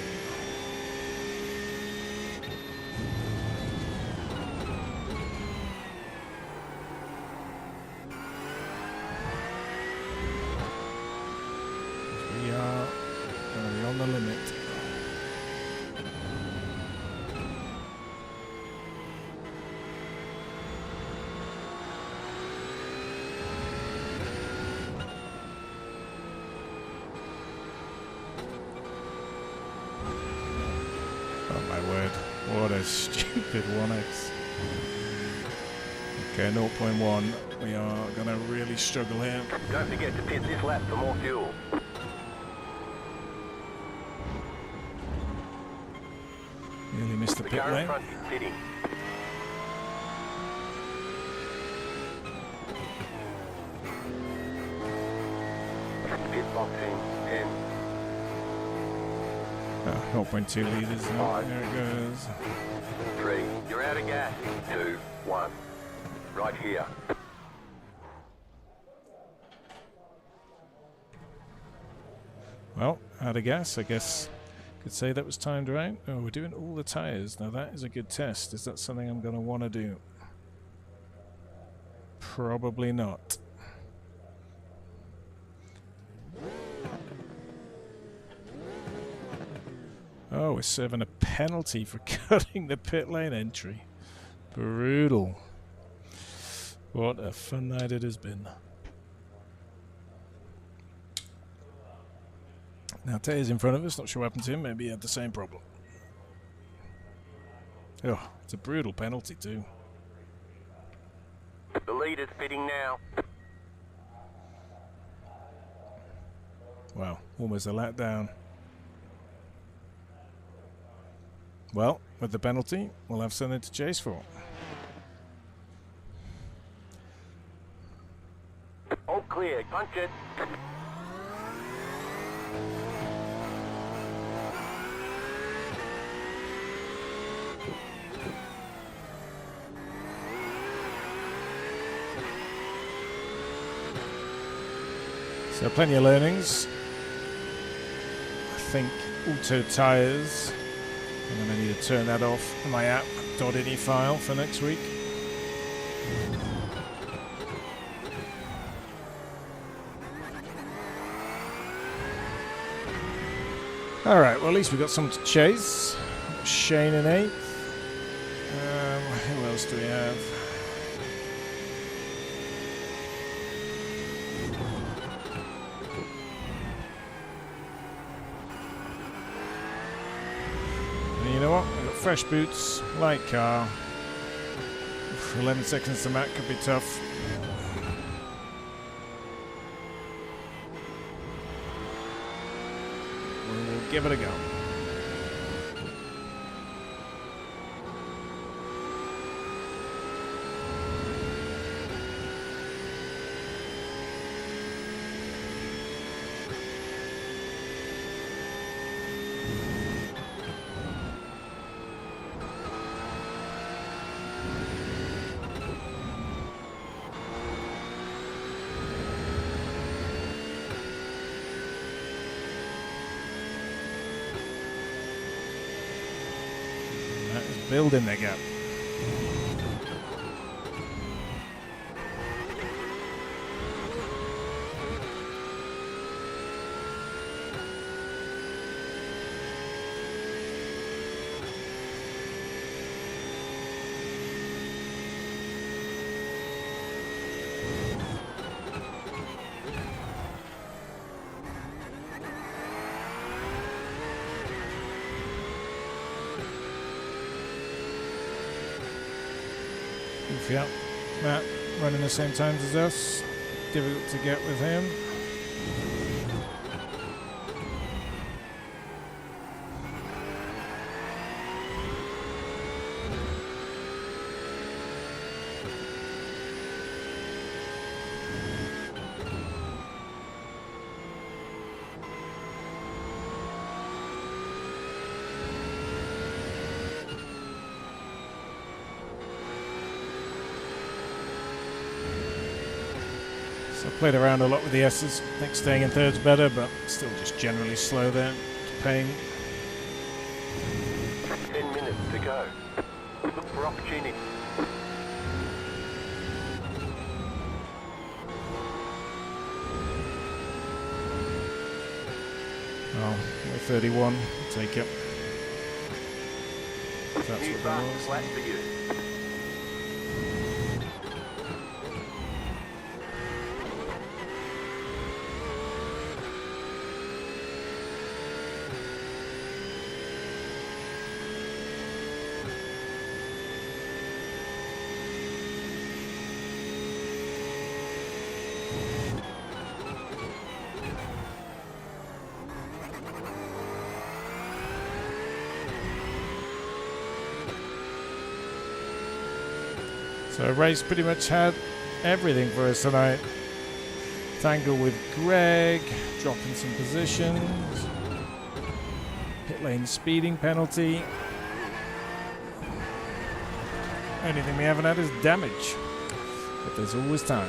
We are going to be on the limit. Oh my word, what a stupid 1x. Okay, 0.1. We are going to really struggle here. Don't forget to pit this lap for more fuel. Nearly missed the The pit car in lane. front is pitting. Pit box in 10, Oh, 0.2 litres. Oh, there it goes. 3. You're out of gas. 2, 1. Right here. Well, out of gas, I guess. Could say that was timed right. Oh, we're doing all the tyres. Now that is a good test. Is that something I'm going to want to do? Probably not. Oh, we're serving a penalty for cutting the pit lane entry. Brutal. What a fun night it has been. Now Taylor's in front of us, not sure what happened to him, maybe he had the same problem. Oh, it's a brutal penalty too. The leader's pitting now. Wow, almost a lap down. Well, with the penalty, we'll have something to chase for. All clear. Punch it. So plenty of learnings. I think auto tyres. I'm going to need to turn that off in my app.ini file for next week. All right, well at least we've got some to chase. Shane in 8th. Who else do we have? And you know what? We've got fresh boots, light car. 11 seconds to Matt could be tough. We'll give it a go. That is building their gap. Yeah. Matt running the same times as us. Difficult to get with him. So I played around a lot with the S's. I think staying in third's better, but still just generally slow there. Paying. 10 minutes to go. Look for opportunity. Oh, we're 31. Take it. If that's New what fast that was. flat for you. So race pretty much had everything for us tonight. Tangle with Greg, dropping some positions. Pit lane speeding penalty. Only thing we haven't had is damage. But there's always time.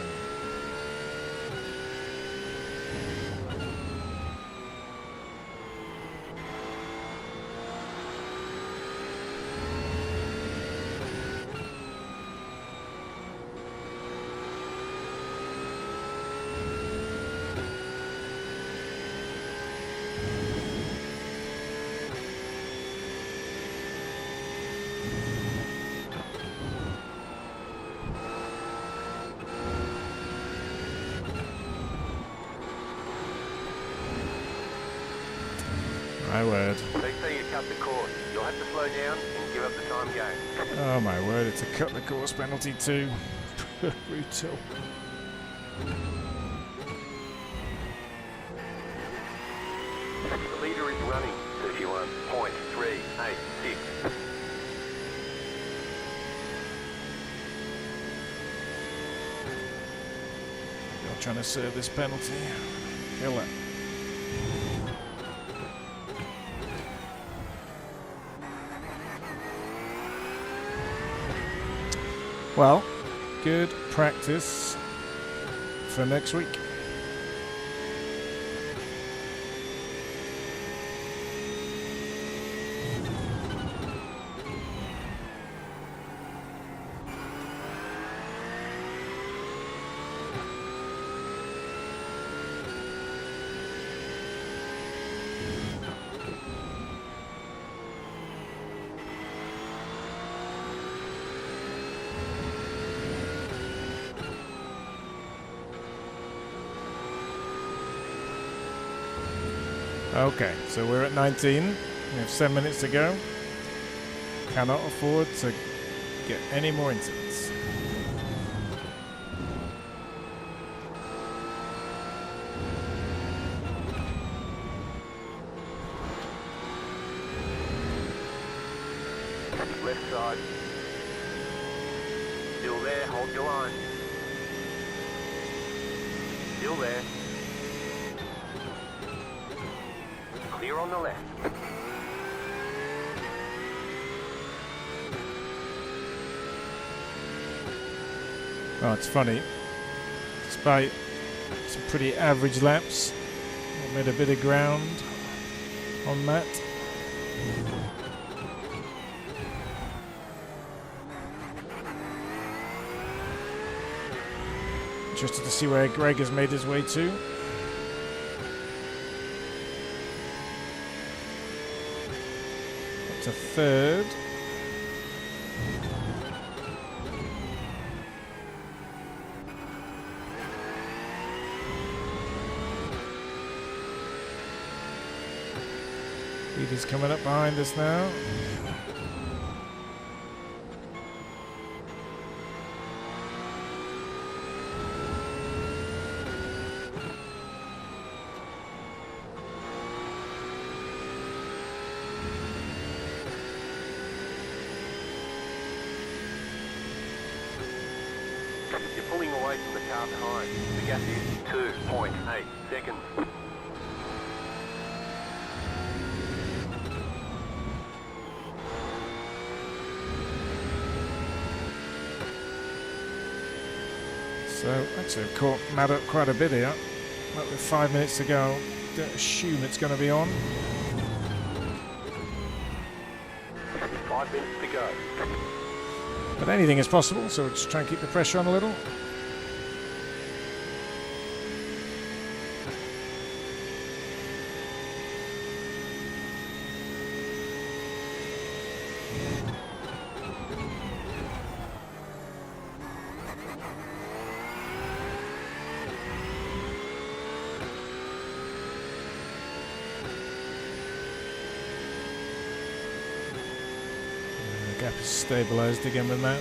My word. They say you cut the course. You'll have to slow down and give up the time game. Oh my word, it's a cut the course penalty too. Brutal. The leader is running 31.386. You're trying to serve this penalty. Kill it. Well, good practice for next week. Okay, so we're at 19. We have 7 minutes to go. Cannot afford to get any more incidents. Left side. Still there, hold your line. Still there. Clear on the left. Oh, it's funny. Despite some pretty average laps, I made a bit of ground on that. Interested to see where Greg has made his way to. Up to third. Leader's coming up behind us now. car behind. The gap is 2.8 seconds. So actually I've caught Matt up quite a bit here. But with 5 minutes to go, don't assume it's going to be on. 5 minutes to go. But anything is possible, so we'll just try and keep the pressure on a little. Gap is stabilised again with that.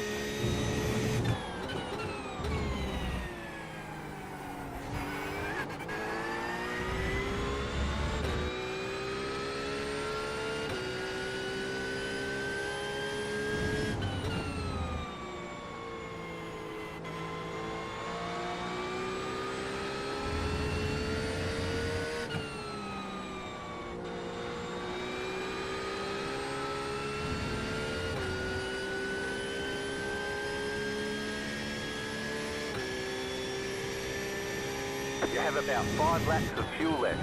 You have about 5 laps of fuel left.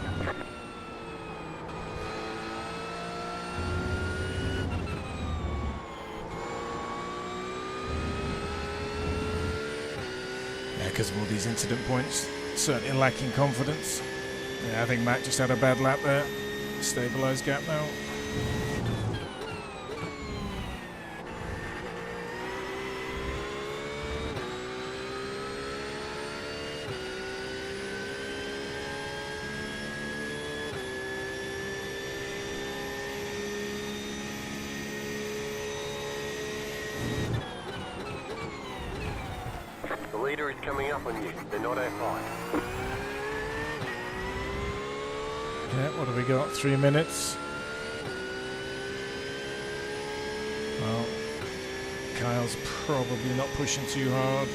Yeah, because of all these incident points, certainly lacking confidence. Yeah, I think Matt just had a bad lap there. Stabilised gap now. The leader is coming up on you. They're not F1. Yeah, what have we got? 3 minutes. Well, Kyle's probably not pushing too hard.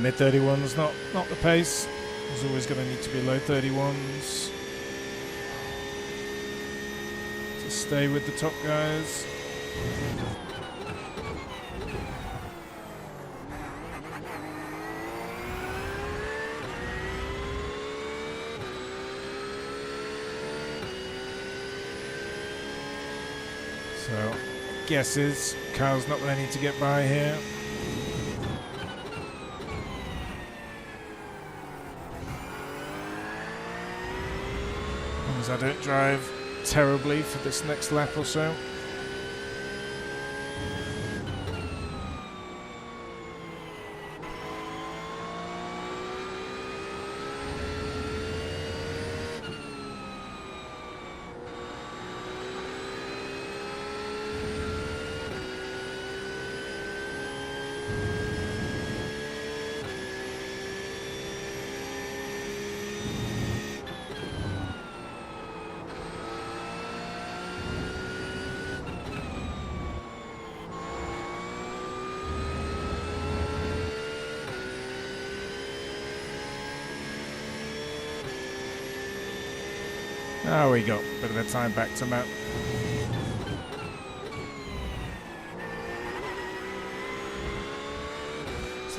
Mid 31s, not the pace. There's always going to need to be low 31s to stay with the top guys. So, guesses Kyle's not going to need to get by here. I don't drive terribly for this next lap or so. Oh, we got a bit of a time back to Matt.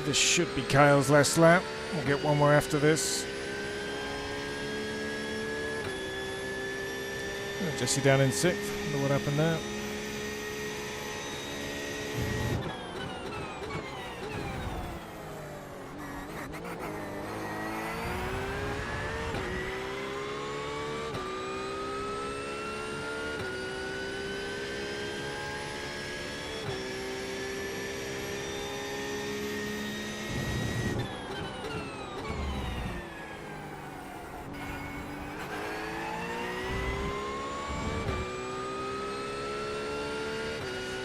So this should be Kyle's last lap. We'll get one more after this. Jesse down in 6th. Wonder what happened there.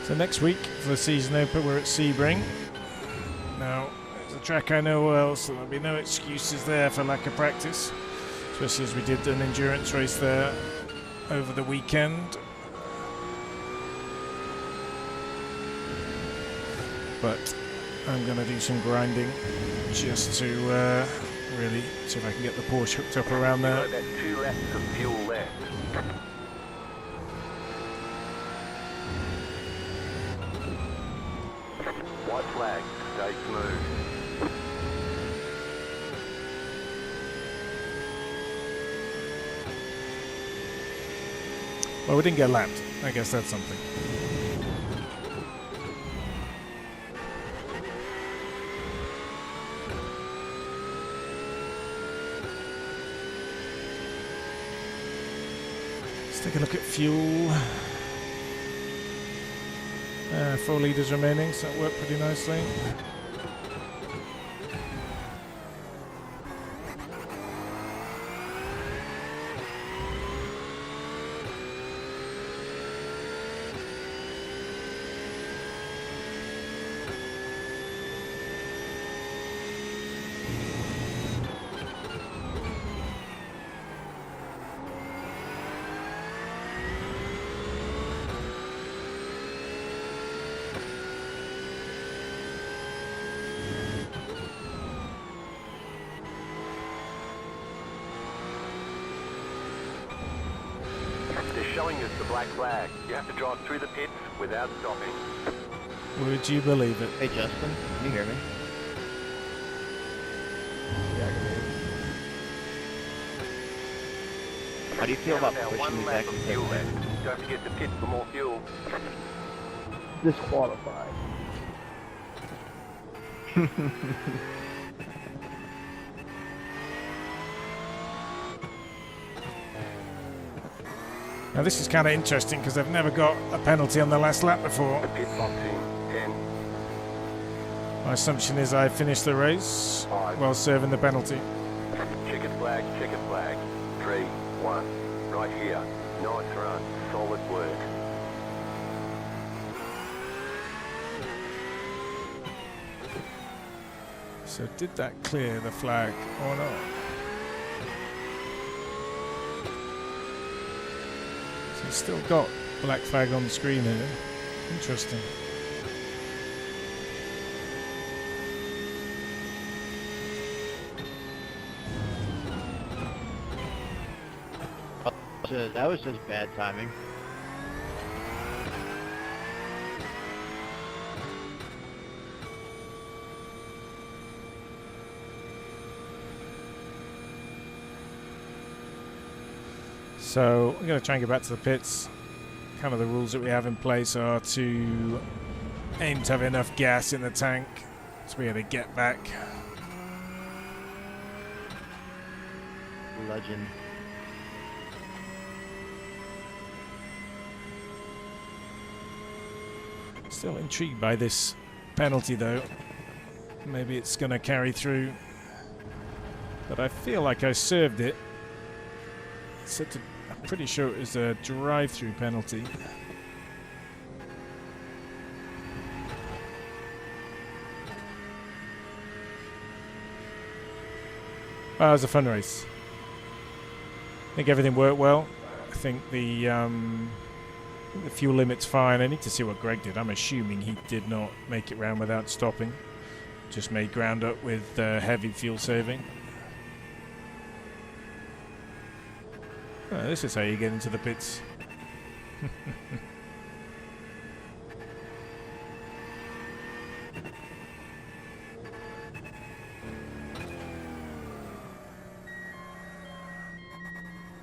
So next week for the season opener, we're at Sebring. Now, it's a track I know well, so there'll be no excuses there for lack of practice, especially as we did an endurance race there over the weekend. But I'm going to do some grinding just to really see if I can get the Porsche hooked up around there. That's 2 laps of fuel left. White flag, stay smooth. Well, we didn't get lapped. I guess that's something. Let's take a look at fuel. 4 litres remaining, so that worked pretty nicely. They're showing us the black flag. You have to drive through the pits without stopping. Would you believe it? Hey Justin, can you hear me? Yeah, I can hear you. How do you feel about pushing one me lap back of in fuel second? left. Don't forget to pit for more fuel. Disqualified. Now this is kind of interesting because I've never got a penalty on the last lap before. The pit box in 10, My assumption is I finished the race 5. while serving the penalty. Checkered flag, 3, 1. Right here. Nice run. Solid work. So did that clear the flag or not? So it's still got black flag on the screen here. Interesting. So that was just bad timing. So we're going to try and get back to the pits. Kind of the rules that we have in place are to aim to have enough gas in the tank to be able to get back. Legend. Still intrigued by this penalty though. Maybe it's going to carry through. But I feel like I served it. I'm pretty sure it was a drive-through penalty. Well, it was a fun race. I think everything worked well. I think the fuel limit's fine. I need to see what Greg did. I'm assuming he did not make it round without stopping. Just made ground up with heavy fuel saving. This is how you get into the pits.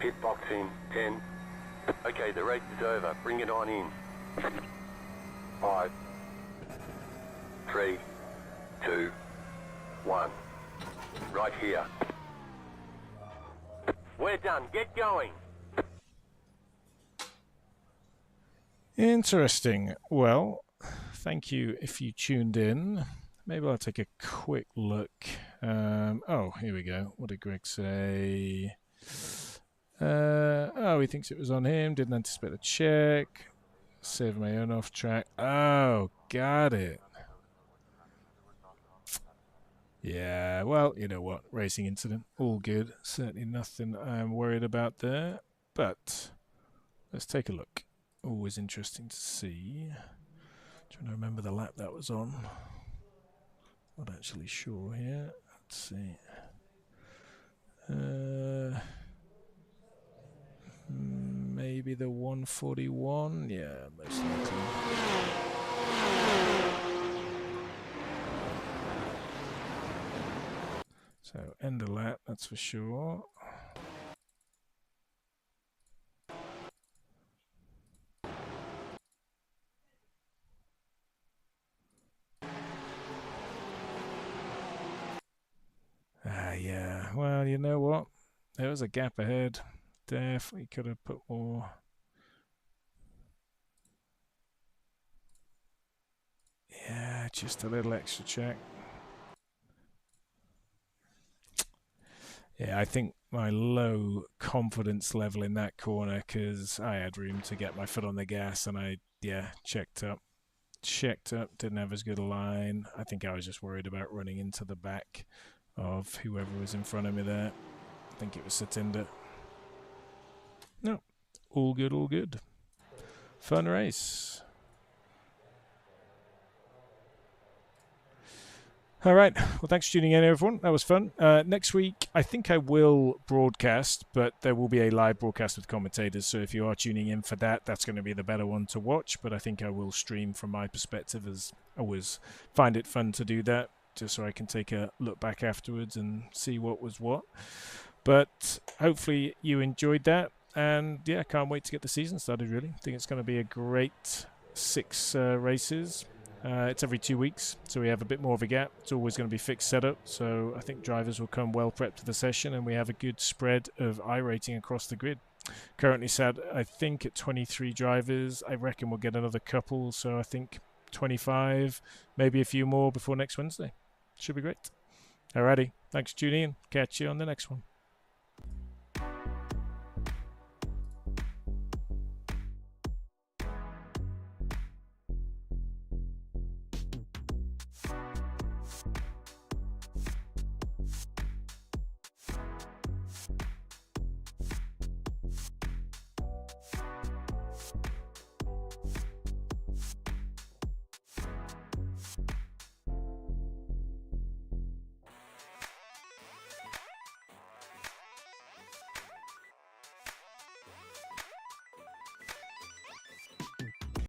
Pit box in 10. Okay, the race is over. Bring it on in. 5, 3, 2, 1. Right here. We're done. Get going. Interesting. Well, thank you if you tuned in. Maybe I'll take a quick look. Oh, here we go. What did Greg say? Oh, he thinks it was on him. Didn't anticipate the check. Save my own off track. Oh, got it. Yeah, well, you know what? Racing incident. All good. Certainly nothing I'm worried about there. But let's take a look. Always interesting to see. Trying to remember the lap that was on. Not actually sure here. Let's see. Maybe the 141. Yeah, most likely. So end of lap, that's for sure. Yeah. Well, you know what? There was a gap ahead. Definitely could have put more. Yeah, just a little extra check. Yeah, I think my low confidence level in that corner, because I had room to get my foot on the gas, and I, checked up, didn't have as good a line. I think I was just worried about running into the back of whoever was in front of me there. I think it was Satinder. No, all good, all good. Fun race. All right. Well, thanks for tuning in, everyone. That was fun. Next week, I think I will broadcast, but there will be a live broadcast with commentators. So if you are tuning in for that, that's going to be the better one to watch. But I think I will stream from my perspective, as I always find it fun to do that, just so I can take a look back afterwards and see what was what. But hopefully you enjoyed that. And yeah, can't wait to get the season started, really. I think it's going to be a great 6 races. It's every 2 weeks, so we have a bit more of a gap. It's always going to be fixed setup, so I think drivers will come well prepped to the session, and we have a good spread of iRating across the grid. Currently sat, I think, at 23 drivers. I reckon we'll get another couple, so I think 25, maybe a few more before next Wednesday. Should be great. Alrighty, thanks for tuning in. Catch you on the next one.